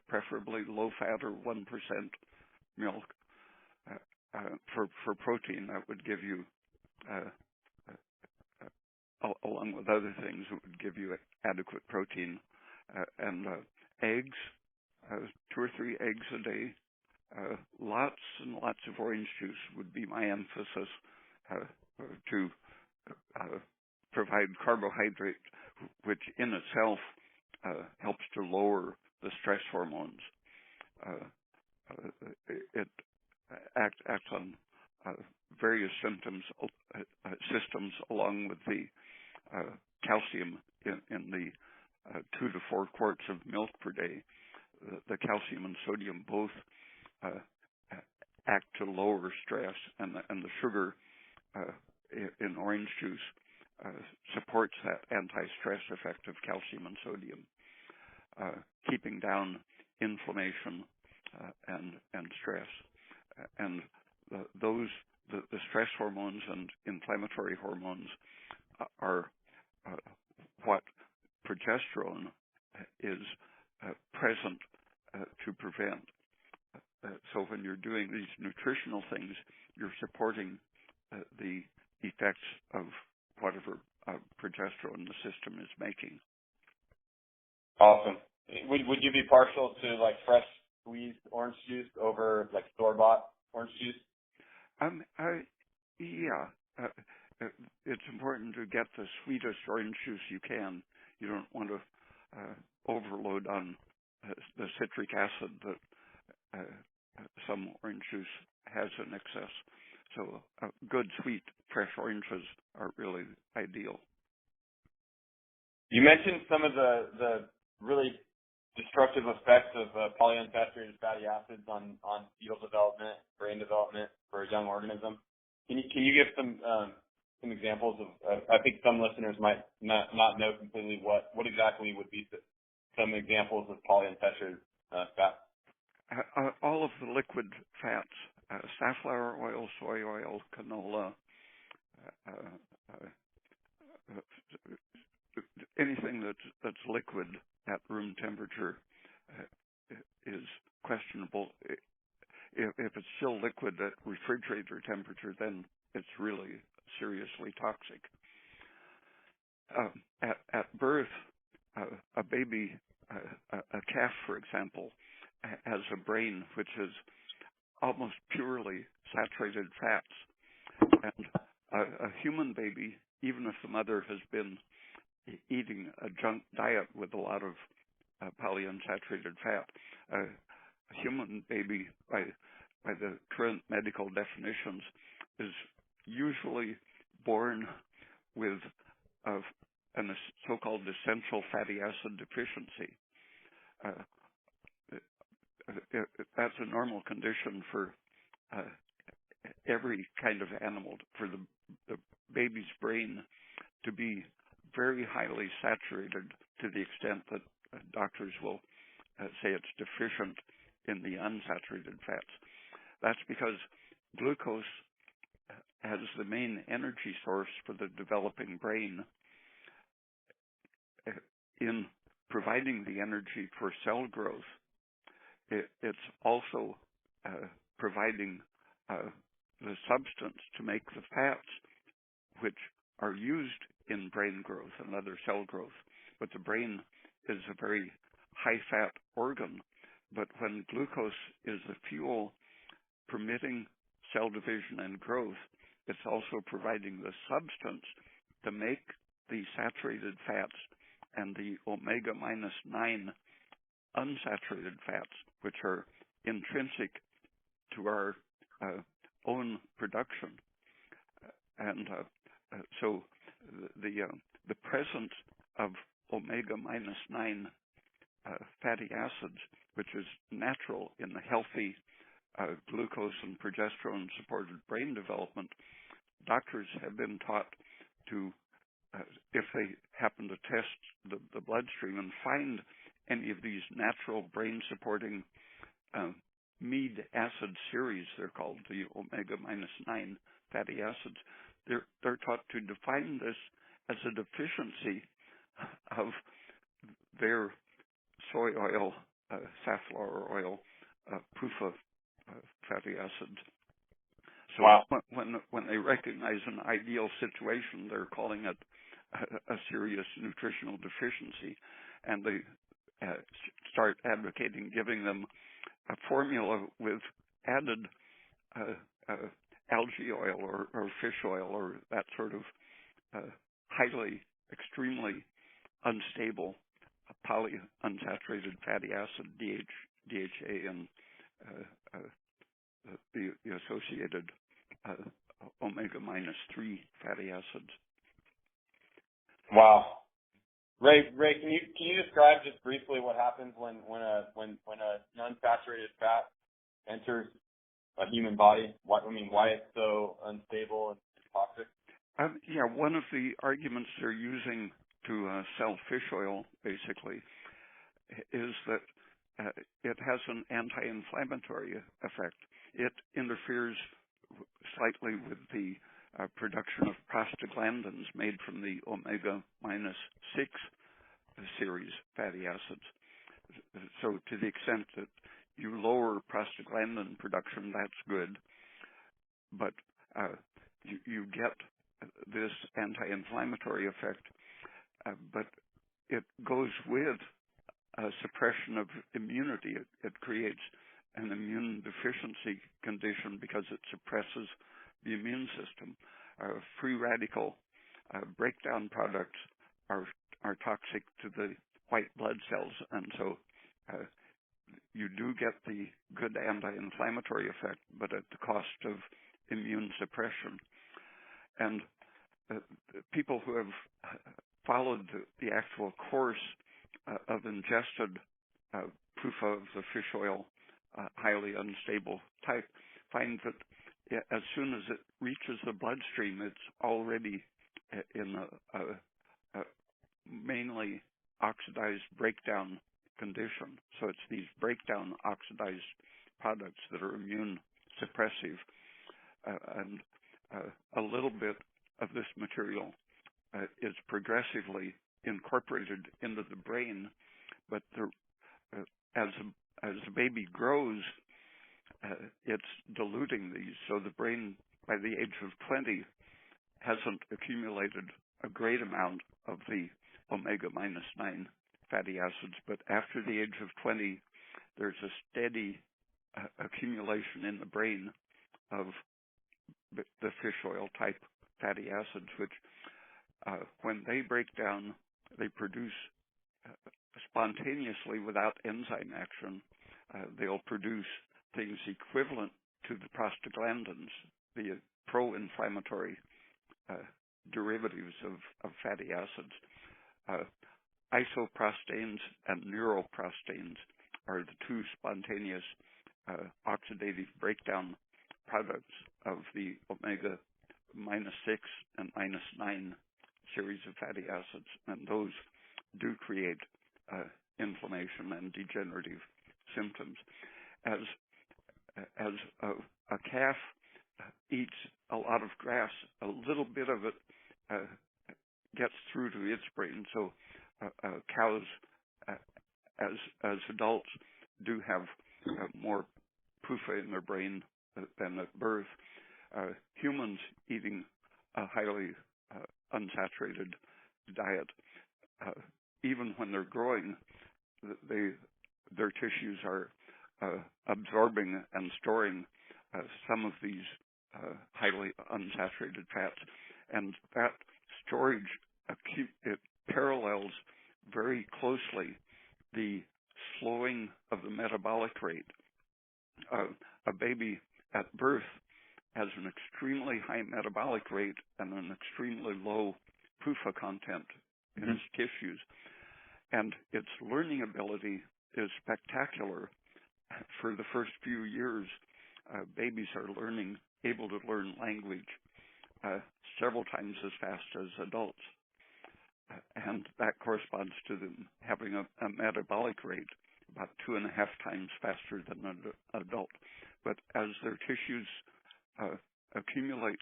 preferably low fat or 1% milk. For protein, that would give you, along with other things, it would give you adequate protein. And eggs, 2 or 3 eggs a day. Lots and lots of orange juice would be my emphasis to provide carbohydrate, which in itself helps to lower the stress hormones. It acts on various systems along with the calcium in the 2 to 4 quarts of milk per day. The calcium and sodium both act to lower stress, and the sugar in orange juice supports that anti-stress effect of calcium and sodium, keeping down inflammation and stress. And the stress hormones and inflammatory hormones are what progesterone is present to prevent. So when you're doing these nutritional things, you're supporting the effects of whatever progesterone the system is making. Awesome. Would you be partial to like fresh squeezed orange juice over like store-bought orange juice? Yeah. it's important to get the sweetest orange juice you can. You don't want to overload on the citric acid that some orange juice has in excess. So good, sweet, fresh oranges are really ideal. You mentioned some of the really destructive effects of polyunsaturated fatty acids on fetal development, brain development for a young organism. Can you give some examples of? I think some listeners might not know completely what exactly would be some examples of polyunsaturated fat. All of the liquid fats, safflower oil, soy oil, canola, anything that's liquid at room temperature is questionable. If it's still liquid at refrigerator temperature, then it's really seriously toxic. At birth, a baby, a calf, for example, has a brain which is almost purely saturated fats. And a human baby, even if the mother has been eating a junk diet with a lot of polyunsaturated fat, a human baby, by the current medical definitions, is usually born with a so-called essential fatty acid deficiency. That's a normal condition for every kind of animal, for the baby's brain to be very highly saturated to the extent that doctors will say it's deficient in the unsaturated fats. That's because glucose as the main energy source for the developing brain, in providing the energy for cell growth, it's also providing the substance to make the fats which are used in brain growth and other cell growth. But the brain is a very high-fat organ. But when glucose is the fuel permitting cell division and growth, it's also providing the substance to make the saturated fats and the omega-9 unsaturated fats, which are intrinsic to our own production. And so the presence of omega-9 fatty acids, which is natural in the healthy glucose and progesterone supported brain development, doctors have been taught to, if they happen to test the bloodstream and find any of these natural brain supporting mead acid series, they're called, the omega-9 fatty acids, they're taught to define this as a deficiency of their soy oil, safflower oil, PUFA fatty acids. So wow. when they recognize an ideal situation, they're calling it a serious nutritional deficiency, and they start advocating giving them a formula with added algae oil or fish oil or that sort of highly, extremely unstable polyunsaturated fatty acid, DHA, and the associated omega-3 fatty acids. Wow. Ray, can you describe just briefly what happens when a unsaturated fat enters a human body? Why it's so unstable and toxic? One of the arguments they're using to sell fish oil, basically, is that it has an anti-inflammatory effect. It interferes slightly with the production of prostaglandins made from the omega-6 series fatty acids. So to the extent that you lower prostaglandin production, that's good. But you get this anti-inflammatory effect, but it goes with a suppression of immunity. It creates an immune deficiency condition because it suppresses the immune system. free radical breakdown products are toxic to the white blood cells, and so you do get the good anti-inflammatory effect, but at the cost of immune suppression. And people who have followed the actual course of ingested PUFA of the fish oil, highly unstable type, find that as soon as it reaches the bloodstream, it's already in a mainly oxidized breakdown condition. So it's these breakdown oxidized products that are immune suppressive, and a little bit of this material is progressively incorporated into the brain, but as the baby grows, it's diluting these. So the brain, by the age of 20, hasn't accumulated a great amount of the omega-9 fatty acids, but after the age of 20, there's a steady accumulation in the brain of the fish oil type fatty acids, which when they break down, they produce spontaneously without enzyme action. They'll produce things equivalent to the prostaglandins, the pro-inflammatory derivatives of fatty acids. Isoprostanes and neuroprostanes are the two spontaneous oxidative breakdown products of the omega -6 and -9 series of fatty acids, and those do create inflammation and degenerative symptoms. As a calf eats a lot of grass, a little bit of it gets through to its brain. So cows, as adults, do have more PUFA in their brain than at birth. Humans eating a highly unsaturated diet, even when they're growing, their tissues are absorbing and storing some of these highly unsaturated fats, and that storage it parallels very closely the slowing of the metabolic rate. A baby at birth has an extremely high metabolic rate and an extremely low PUFA content in its tissues, and its learning ability is spectacular. For the first few years, babies are able to learn language several times as fast as adults, and that corresponds to them having a metabolic rate about 2.5 times faster than an adult. But as their tissues accumulate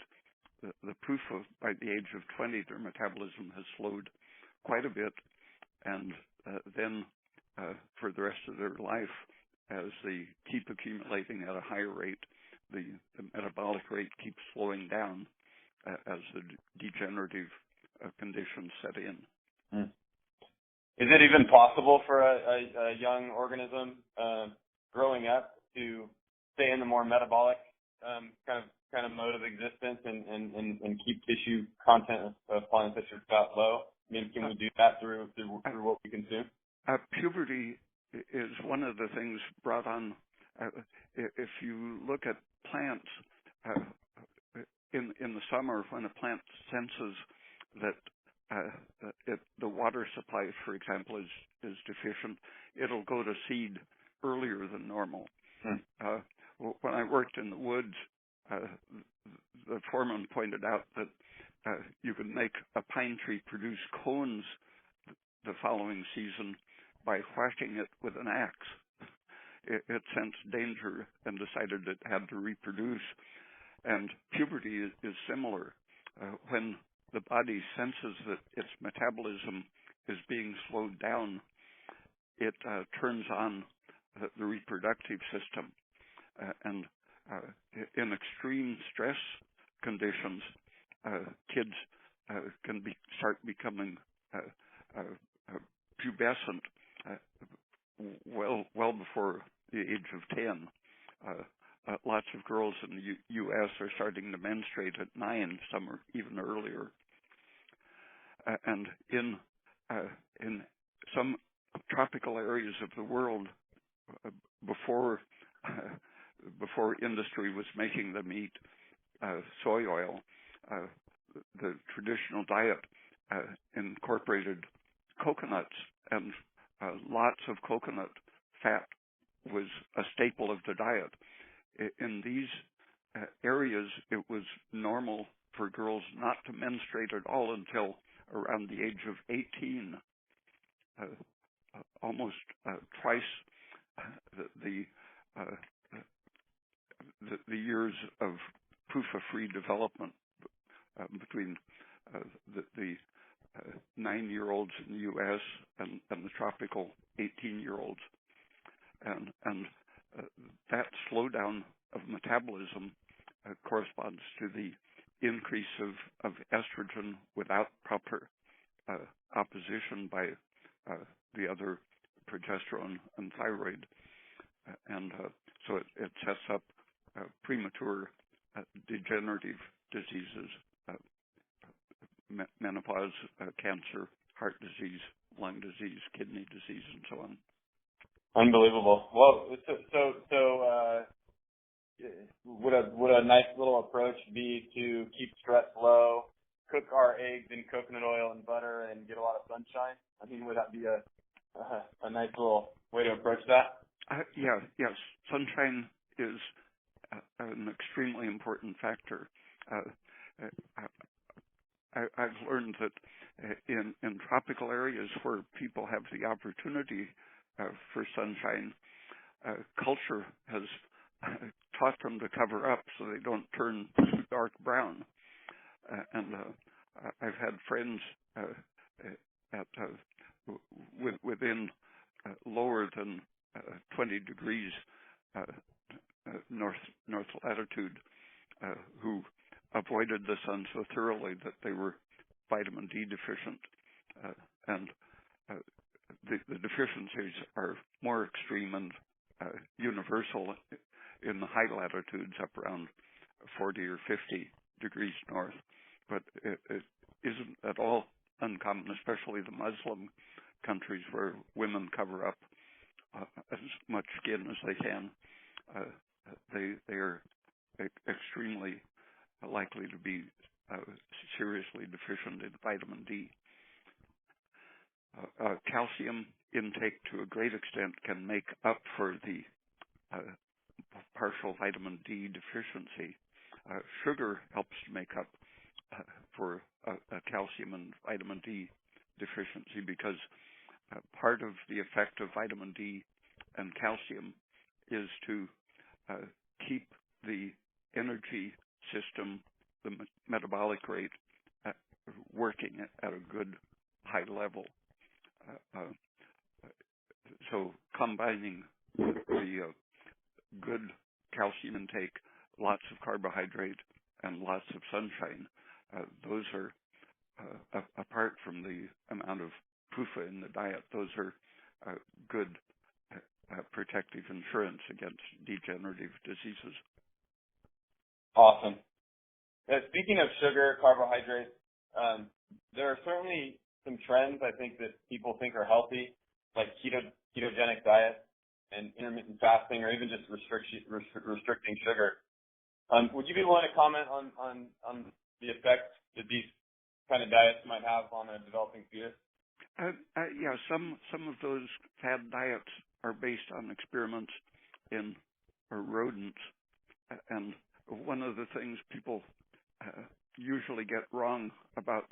the PUFA by the age of 20, their metabolism has slowed quite a bit, and then for the rest of their life, as they keep accumulating at a higher rate, the metabolic rate keeps slowing down as the degenerative conditions set in. Is it even possible for a young organism growing up to stay in the more metabolic kind of mode of existence and keep tissue content of polyunsaturated fat low? I mean, can we do that through what we consume? Puberty is one of the things brought on. If you look at plants in the summer, when a plant senses that the water supply, for example, is deficient, it'll go to seed earlier than normal. When I worked in the woods, the foreman pointed out that you could make a pine tree produce cones the following season by whacking it with an axe. It sensed danger and decided it had to reproduce. And puberty is similar. When the body senses that its metabolism is being slowed down, it turns on the reproductive system. And in extreme stress conditions, kids can start becoming pubescent well before the age of 10. lots of girls in the U.S. are starting to menstruate at 9, some are even earlier. And in some tropical areas of the world, before industry was making them eat soy oil, the traditional diet incorporated coconuts, and lots of coconut fat was a staple of the diet. In these areas, it was normal for girls not to menstruate at all until around the age of 18, almost twice the years of PUFA-free development between the 9-year-olds in the U.S. and the tropical 18-year-olds. And that slowdown of metabolism corresponds to the increase of estrogen without proper opposition by the other progesterone and thyroid. And so it sets up premature degenerative diseases, menopause, cancer, heart disease, lung disease, kidney disease, and so on. Unbelievable. Well, so would a nice little approach be to keep stress low, cook our eggs in coconut oil and butter, and get a lot of sunshine? I mean, would that be a nice little way to approach that? Yes. Sunshine is an extremely important factor. I've learned that in tropical areas where people have the opportunity for sunshine, culture has taught them to cover up so they don't turn dark brown. And I've had friends within lower than 20 degrees north latitude who avoided the sun so thoroughly that they were vitamin D deficient, and the deficiencies are more extreme and universal in the high latitudes up around 40 or 50 degrees north, but it isn't at all uncommon, especially the Muslim countries where women cover up as much skin as they can. They are extremely likely to be seriously deficient in vitamin D. Calcium intake to a great extent can make up for the partial vitamin D deficiency. Sugar helps to make up for a calcium and vitamin D deficiency because part of the effect of vitamin D and calcium is to keep the energy system, the metabolic rate, working at a good high level. So combining the good calcium intake, lots of carbohydrate, and lots of sunshine, those are, apart from the amount of PUFA in the diet, those are good protective insurance against degenerative diseases. Awesome. Speaking of sugar, carbohydrates, there are certainly some trends I think that people think are healthy, like ketogenic diet and intermittent fasting, or even just restricting sugar. Would you be willing to comment on the effect that these kind of diets might have on a developing fetus? Yeah, some of those fad diets are based on experiments in rodents, and one of the things people usually get wrong about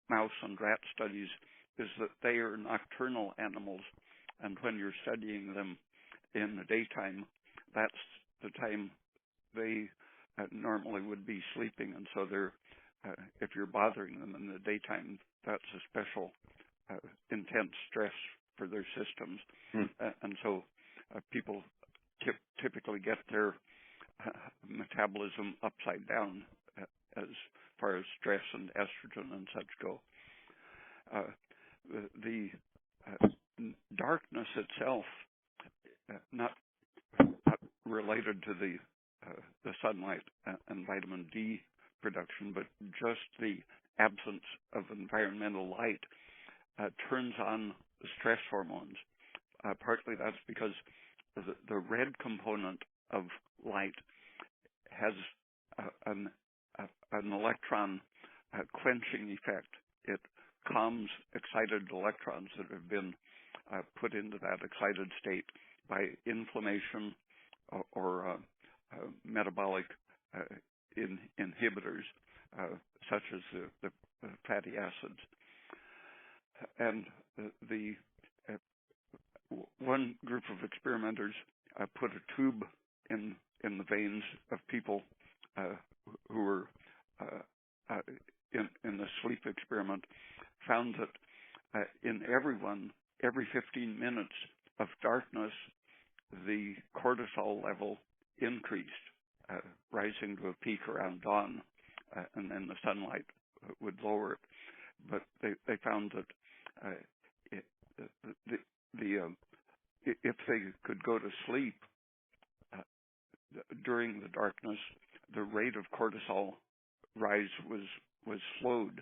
mouse and rat studies is that they are nocturnal animals, and when you're studying them in the daytime, that's the time they normally would be sleeping, and so they're if you're bothering them in the daytime, that's a special intense stress for their systems. And so people typically get their metabolism upside down as far as stress and estrogen and such go. The darkness itself, not related to the sunlight and vitamin D production, but just the absence of environmental light turns on the stress hormones. Partly that's because the red component of light has an electron quenching effect. It calms excited electrons that have been put into that excited state by inflammation or metabolic inhibitors, such as the fatty acids. And the one group of experimenters put a tube in the veins of people who were in the sleep experiment, found that in everyone, every 15 minutes of darkness, the cortisol level increased, rising to a peak around dawn, and then the sunlight would lower it. But they found that if they could go to sleep during the darkness, the rate of cortisol rise was slowed,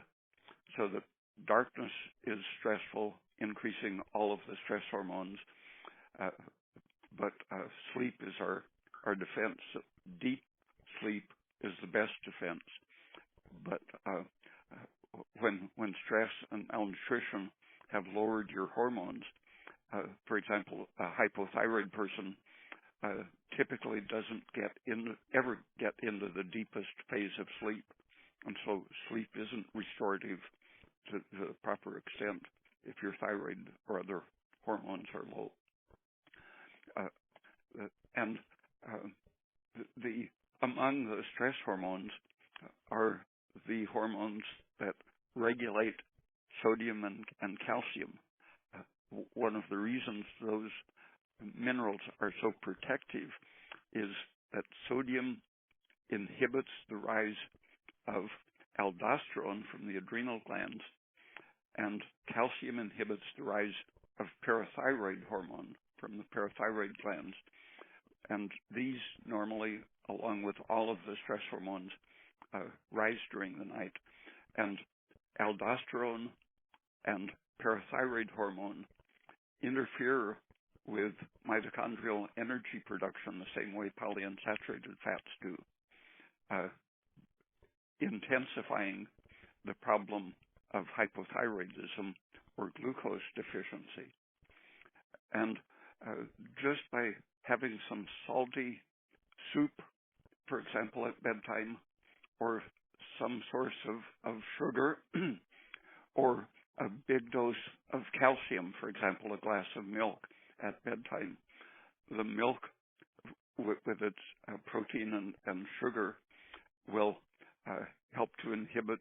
so that darkness is stressful, increasing all of the stress hormones, but sleep is our defense. Deep sleep is the best defense, but when stress and malnutrition have lowered your hormones, for example, a hypothyroid person typically doesn't ever get into the deepest phase of sleep, and so sleep isn't restorative to the proper extent if your thyroid or other hormones are low. And among the stress hormones are the hormones that regulate sodium and calcium. One of the reasons those minerals are so protective is that sodium inhibits the rise of aldosterone from the adrenal glands, and calcium inhibits the rise of parathyroid hormone from the parathyroid glands. And these normally, along with all of the stress hormones, rise during the night. And aldosterone and parathyroid hormone interfere with mitochondrial energy production the same way polyunsaturated fats do, intensifying the problem of hypothyroidism or glucose deficiency. And just by having some salty soup, for example, at bedtime, or some source of sugar, or a big dose of calcium, for example, a glass of milk at bedtime. The milk, with its protein and sugar, will help to inhibit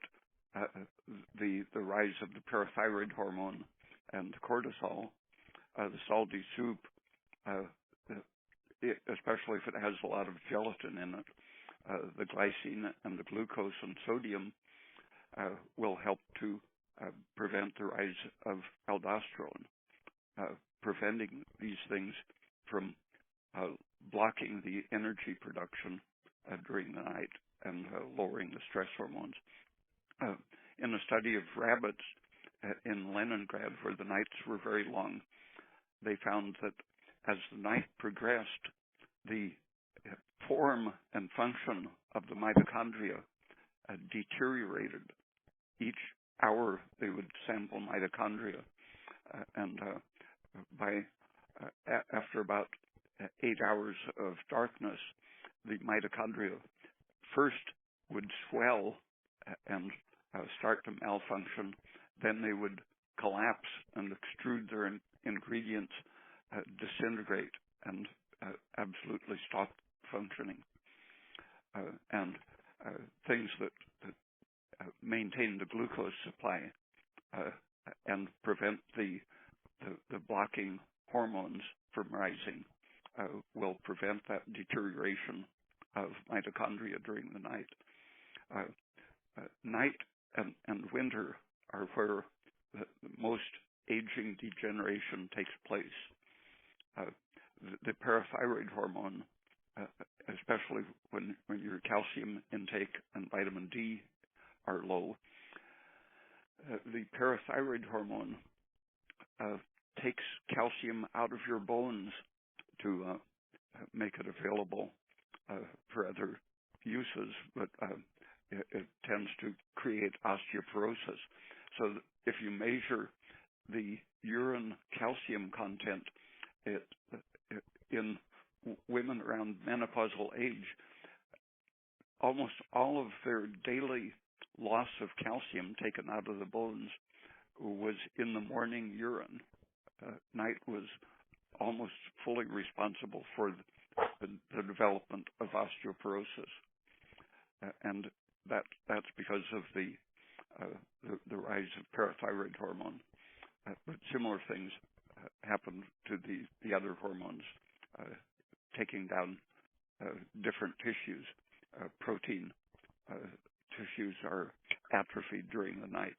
the rise of the parathyroid hormone and cortisol. The salty soup, especially if it has a lot of gelatin in it, the glycine and the glucose and sodium will help to prevent the rise of aldosterone, preventing these things from blocking the energy production during the night and lowering the stress hormones. In a study of rabbits in Leningrad, where the nights were very long, they found that as the night progressed, the form and function of the mitochondria deteriorated. Each hour they would sample mitochondria, and after about 8 hours of darkness, the mitochondria first would swell and start to malfunction. Then they would collapse and extrude their ingredients, disintegrate, and absolutely stop functioning. And things that maintain the glucose supply and prevent the blocking hormones from rising will prevent that deterioration of mitochondria during the night. Night and winter are where the most aging degeneration takes place. The parathyroid hormone especially when your calcium intake and vitamin D are low. The parathyroid hormone takes calcium out of your bones to make it available for other uses, but it tends to create osteoporosis. So if you measure the urine calcium content in women around menopausal age, almost all of their daily loss of calcium taken out of the bones was in the morning urine. Night was almost fully responsible for the development of osteoporosis, and that's because of the rise of parathyroid hormone. But similar things happen to the other hormones, taking down different tissues. Protein tissues are atrophied during the night.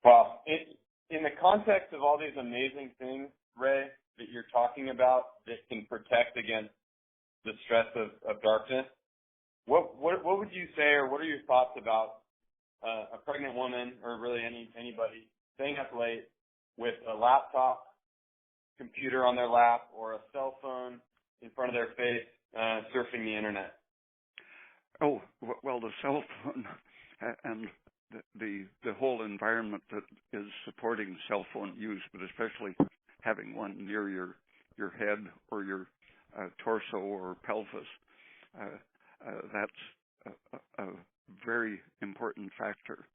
Wow. In the context of all these amazing things, Ray, that you're talking about that can protect against the stress of darkness, what would you say, or what are your thoughts about a pregnant woman, or really anybody staying up late with a laptop, computer on their lap, or a cell phone in front of their face, surfing the internet? Oh, well, the cell phone and the whole environment that is supporting cell phone use, but especially having one near your head or your torso or pelvis, that's a very important factor,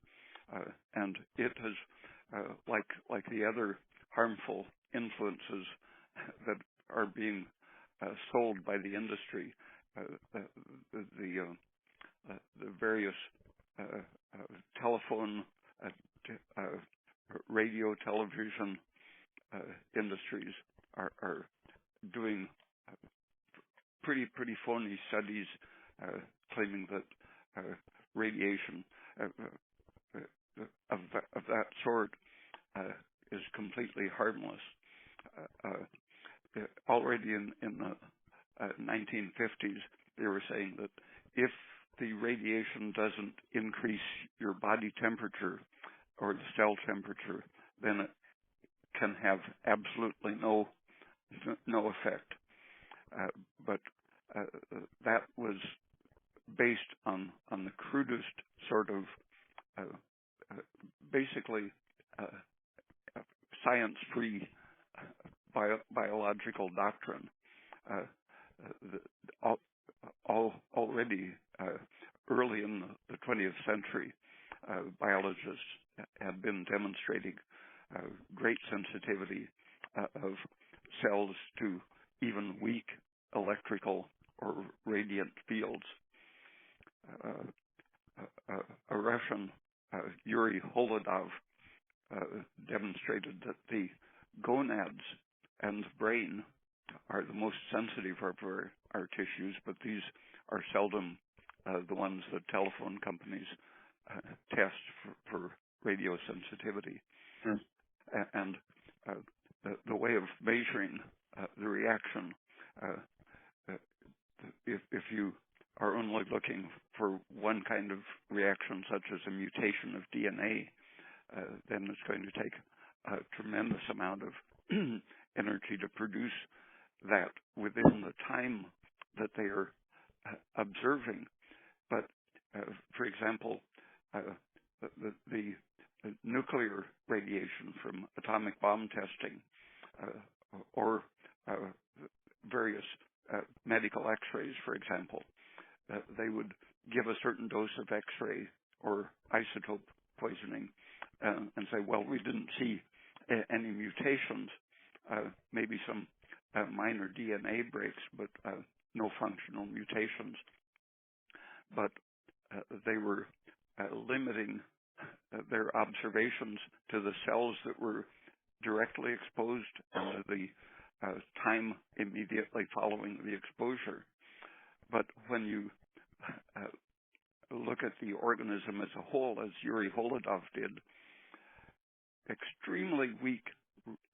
and it has, like the other harmful influences that are being sold by the industry, the various telephone, radio, television industries are doing pretty phony studies claiming that radiation of that sort is completely harmless. Already in the 1950s, they were saying that if the radiation doesn't increase your body temperature or the cell temperature, then it can have absolutely no effect. But that was based on the crudest sort of basically science-free biological doctrine. Already early in the 20th century, biologists had been demonstrating great sensitivity of cells to even weak electrical or radiant fields. A Russian, Yuri Holodov, demonstrated that the gonads and the brain are the most sensitive of our tissues, but these are seldom the ones that telephone companies test for radio sensitivity. And the way of measuring the reaction, if you are only looking for one kind of reaction, such as a mutation of DNA, then it's going to take a tremendous amount of energy to produce that within the time that they are observing. But, for example, the nuclear radiation from atomic bomb testing or various medical X-rays, for example, they would give a certain dose of X-ray or isotope poisoning and say, well, we didn't see any mutations, maybe some minor DNA breaks, but no functional mutations. But they were limiting their observations to the cells that were directly exposed and the time immediately following the exposure. But when you look at the organism as a whole, as Yuri Holodov did, extremely weak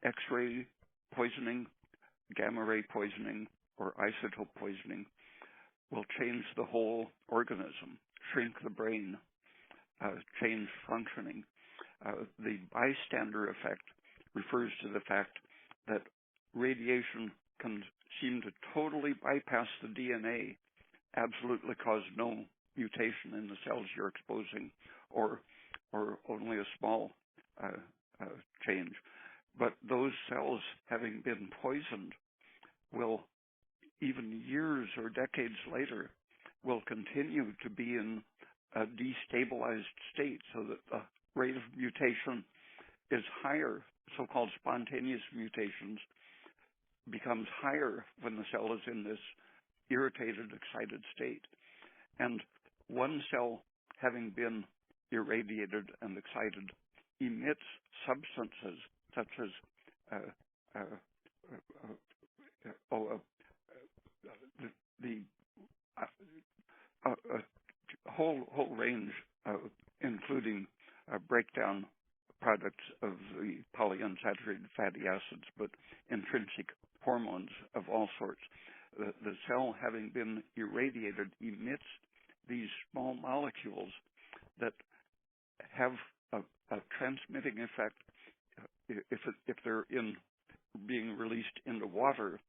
X-ray poisoning, gamma ray poisoning, or isotope poisoning will change the whole organism, shrink the brain, change functioning. The bystander effect refers to the fact that radiation can seem to totally bypass the DNA, absolutely cause no mutation in the cells you're exposing, or only a small change. But those cells, having been poisoned, will, even years or decades later, will continue to be in a destabilized state, so that the rate of mutation is higher. So-called spontaneous mutations becomes higher when the cell is in this irritated, excited state. And one cell, having been irradiated and excited, emits substances such as a whole range, including breakdown products of the polyunsaturated fatty acids, but intrinsic hormones of all sorts. The cell, having been irradiated, emits these small molecules that have a transmitting effect. If they're being released into water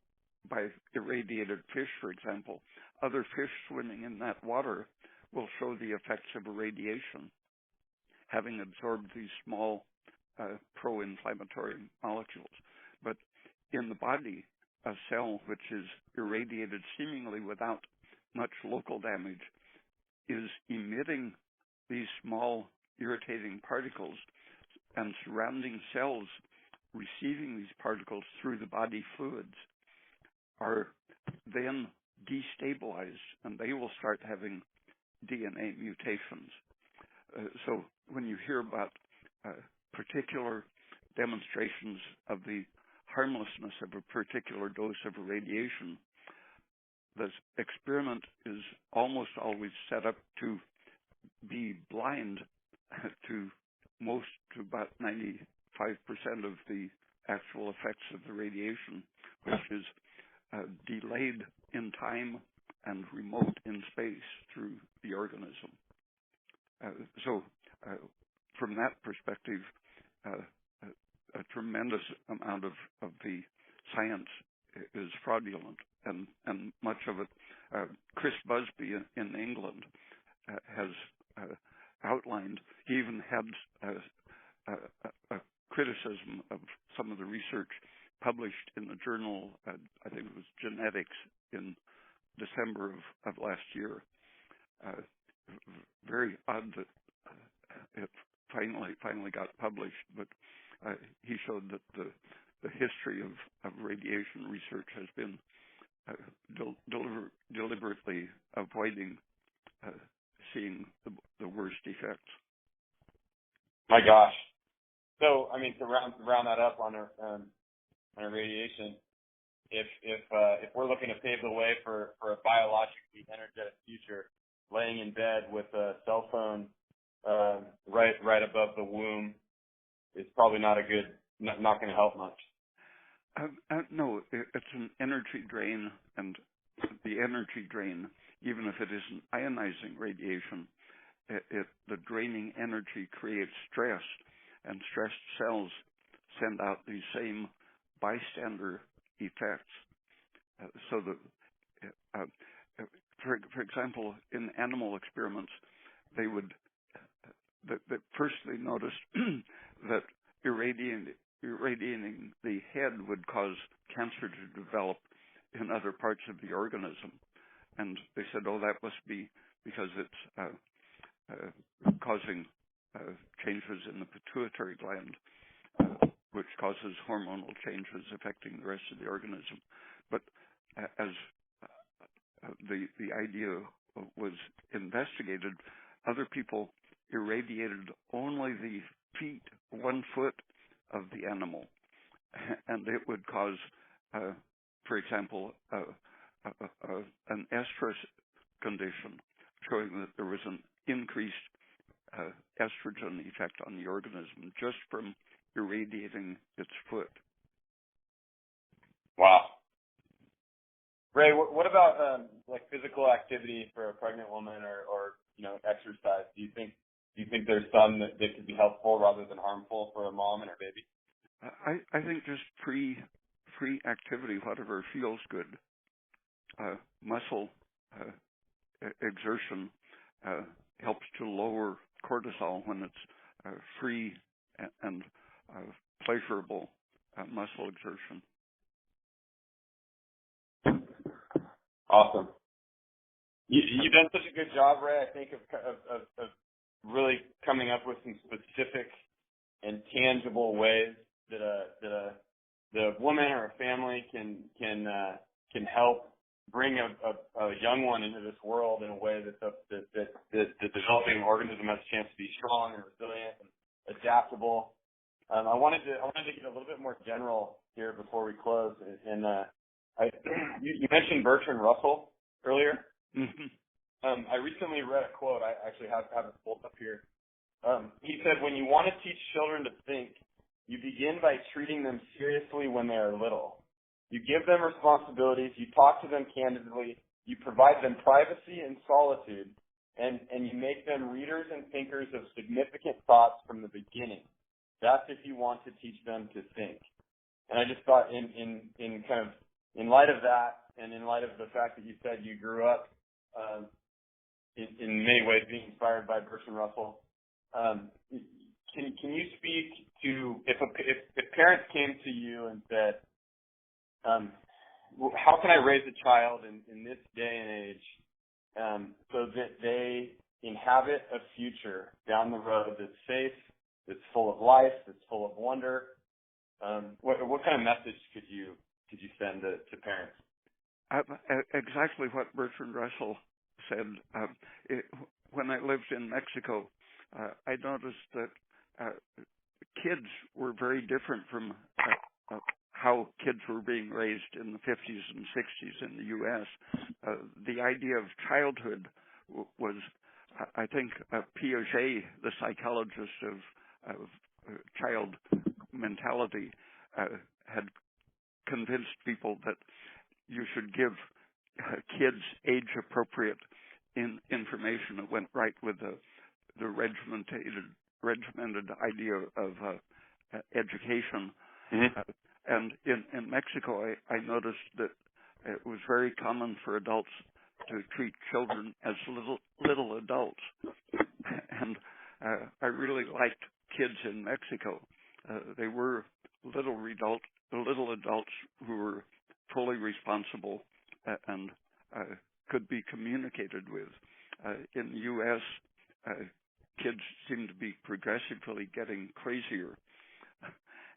by irradiated fish, for example, other fish swimming in that water will show the effects of irradiation, having absorbed these small pro-inflammatory molecules. But in the body, a cell which is irradiated seemingly without much local damage is emitting these small irritating particles, and surrounding cells receiving these particles through the body fluids are then destabilized, and they will start having DNA mutations. So when you hear about particular demonstrations of the harmlessness of a particular dose of irradiation, the experiment is almost always set up to be blind to about 95% of the actual effects of the radiation, which is delayed in time and remote in space through the organism. So from that perspective, a tremendous amount of the science is fraudulent, and much of it, Chris Busby in England has outlined. He even had a criticism of some of the research published in the journal, I think it was Genetics, in December of last year. Very odd that it finally got published, but he showed that the history of radiation research has been deliberately avoiding seeing the worst effects. My gosh. So, I mean, to round that up on radiation, if we're looking to pave the way for a biologically energetic future, laying in bed with a cell phone right above the womb is probably not going to help much. No, it's an energy drain, and the energy drain, even if it isn't ionizing radiation, the draining energy creates stress, and stressed cells send out these same bystander effects. So that, for example, in animal experiments, they first noticed that irradiating the head would cause cancer to develop in other parts of the organism. And they said, oh, that must be because it's causing changes in the pituitary gland, which causes hormonal changes affecting the rest of the organism. But as the idea was investigated, other people irradiated only the feet, 1 foot of the animal, and it would cause, for example, an estrus condition, showing that there was an increased estrogen effect on the organism just from irradiating its foot. Wow. Ray, what about like physical activity for a pregnant woman or exercise? Do you think there's some that could be helpful rather than harmful for a mom and her baby? I think just free activity, whatever feels good. Muscle exertion helps to lower cortisol when it's free and pleasurable muscle exertion. Awesome. You've done such a good job, Ray, I think, of really coming up with some specific and tangible ways that a woman or a family can help bring a young one into this world in a way that the developing organism has a chance to be strong and resilient and adaptable. I wanted to get a little bit more general here before we close. And you mentioned Bertrand Russell earlier. Mm-hmm. I recently read a quote. I actually have it pulled up here. He said, "When you want to teach children to think, you begin by treating them seriously when they are little. You give them responsibilities, you talk to them candidly, you provide them privacy and solitude, and you make them readers and thinkers of significant thoughts from the beginning. That's if you want to teach them to think." And I just thought in light of that, and in light of the fact that you said you grew up in many ways being inspired by Bertrand Russell, can you speak to if parents came to you and said, how can I raise a child in this day and age so that they inhabit a future down the road that's safe, that's full of life, that's full of wonder? What kind of message could you send to parents? Exactly what Bertrand Russell said. When I lived in Mexico, I noticed that kids were very different from how kids were being raised in the 50s and 60s in the U.S. The idea of childhood was, I think, Piaget, the psychologist of child mentality, had convinced people that you should give kids age-appropriate information that went right with the regimented idea of education. Mm-hmm. And in Mexico, I noticed that it was very common for adults to treat children as little adults. And I really liked kids in Mexico. They were little adults who were fully responsible and could be communicated with. In the U.S., kids seem to be progressively getting crazier.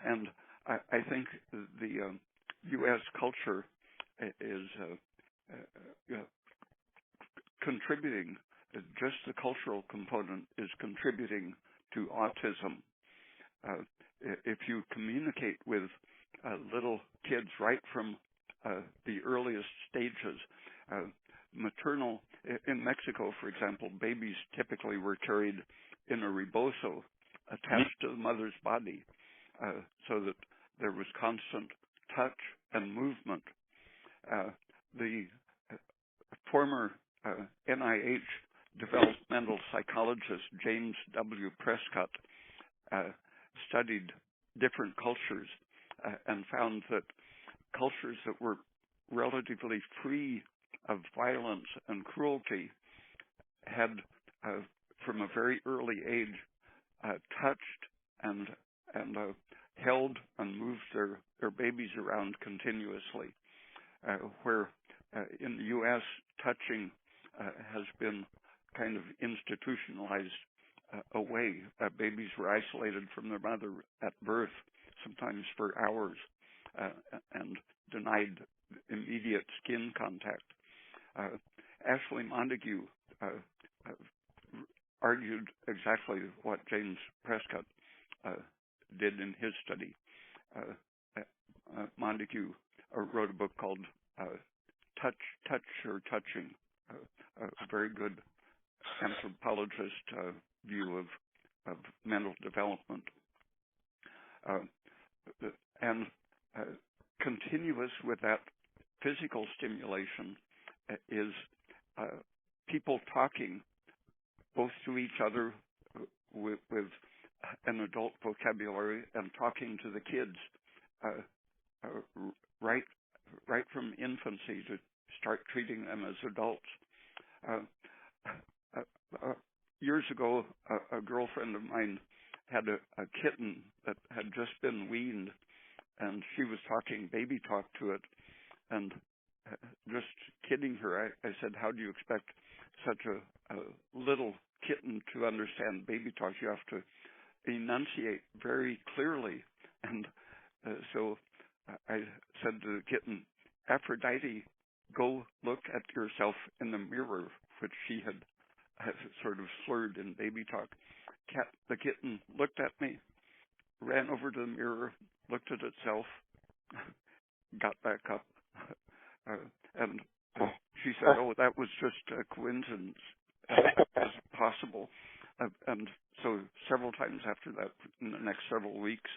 And I think the U.S. culture is contributing, just the cultural component is contributing to autism. If you communicate with little kids right from the earliest stages, in Mexico, for example, babies typically were carried in a rebozo attached to the mother's body so that there was constant touch and movement. The former NIH developmental psychologist James W. Prescott studied different cultures and found that cultures that were relatively free of violence and cruelty had, from a very early age, touched and held and moved their babies around continuously, where in the U.S. touching has been kind of institutionalized away. Babies were isolated from their mother at birth, sometimes for hours, and denied immediate skin contact. Ashley Montague argued exactly what James Prescott did in his study. Montague wrote a book called Touch or Touching, a very good anthropologist view of mental development. And continuous with that physical stimulation is people talking both to each other with an adult vocabulary and talking to the kids right from infancy to start treating them as adults. Years ago, a girlfriend of mine had a kitten that had just been weaned, and she was talking baby talk to it. And just kidding her, I said, "How do you expect such a little kitten to understand baby talk? You have to enunciate very clearly." And so I said to the kitten, "Aphrodite, go look at yourself in the mirror," which she had sort of slurred in baby talk. The kitten looked at me, ran over to the mirror, looked at itself, got back up, and she said, "Oh, that was just a coincidence, as possible." And so several times after that, in the next several weeks,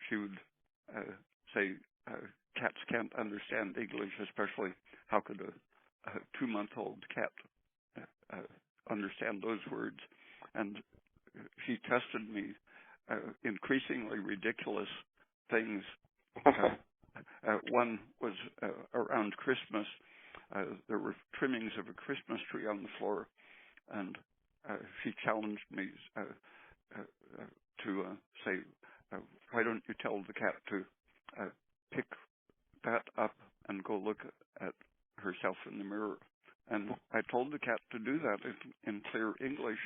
she would say, "Cats can't understand English, especially how could a 2-month-old cat understand those words?" And she tested me increasingly ridiculous things. One was around Christmas. There were trimmings of a Christmas tree on the floor, and she challenged me to say, "Why don't you tell the cat to pick that up and go look at herself in the mirror?" And I told the cat to do that in clear English.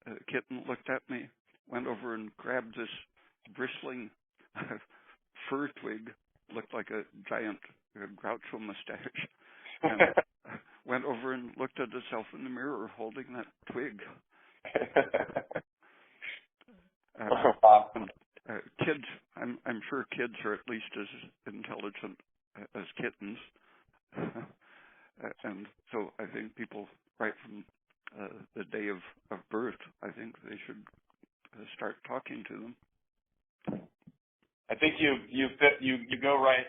The kitten looked at me, went over and grabbed this bristling fir twig, looked like a giant Groucho mustache, and went over and looked at itself in the mirror holding that twig. Kids, I'm sure kids are at least as intelligent as kittens. And so I think people, right from the day of birth, I think they should start talking to them. I think you go right,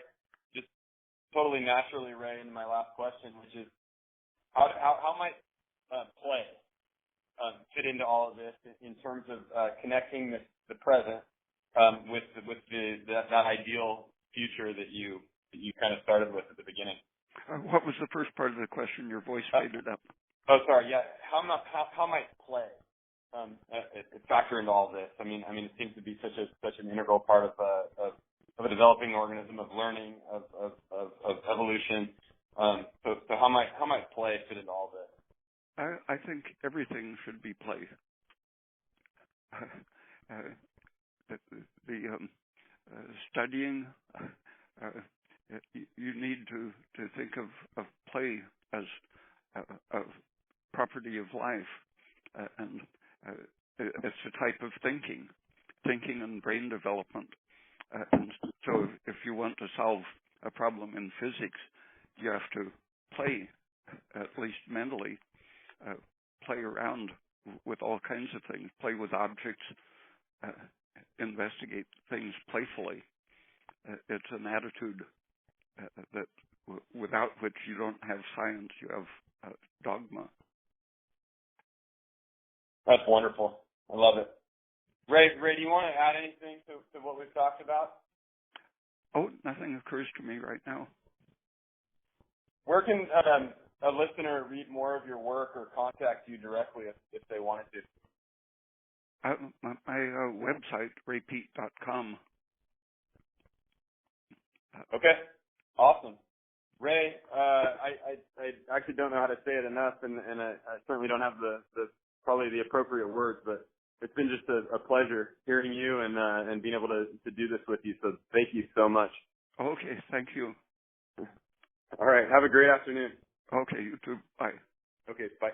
just totally naturally, Ray, into my last question, which is how might play fit into all of this in terms of connecting the present with that ideal future that you kind of started with at the beginning. What was the first part of the question? Your voice faded up. Oh, sorry. Yeah. How might play factor into all this? I mean, it seems to be such an integral part of a developing organism, of learning, of evolution. So how might play fit into all this? I think everything should be play. Studying. You need to think of play as a property of life, and it's a type of thinking and brain development. And so if you want to solve a problem in physics, you have to play, at least mentally, play around with all kinds of things, play with objects, investigate things playfully. It's an attitude that without which you don't have science, you have dogma. That's wonderful. I love it. Ray, do you want to add anything to what we've talked about? Oh, nothing occurs to me right now. Where can a listener read more of your work or contact you directly if they wanted to? My website, raypeat.com. Okay. Awesome. Ray, I actually don't know how to say it enough, and I certainly don't have probably the appropriate words, but it's been just a pleasure hearing you and being able to do this with you. So thank you so much. Okay, thank you. All right. Have a great afternoon. Okay, you too. Bye. Okay, bye.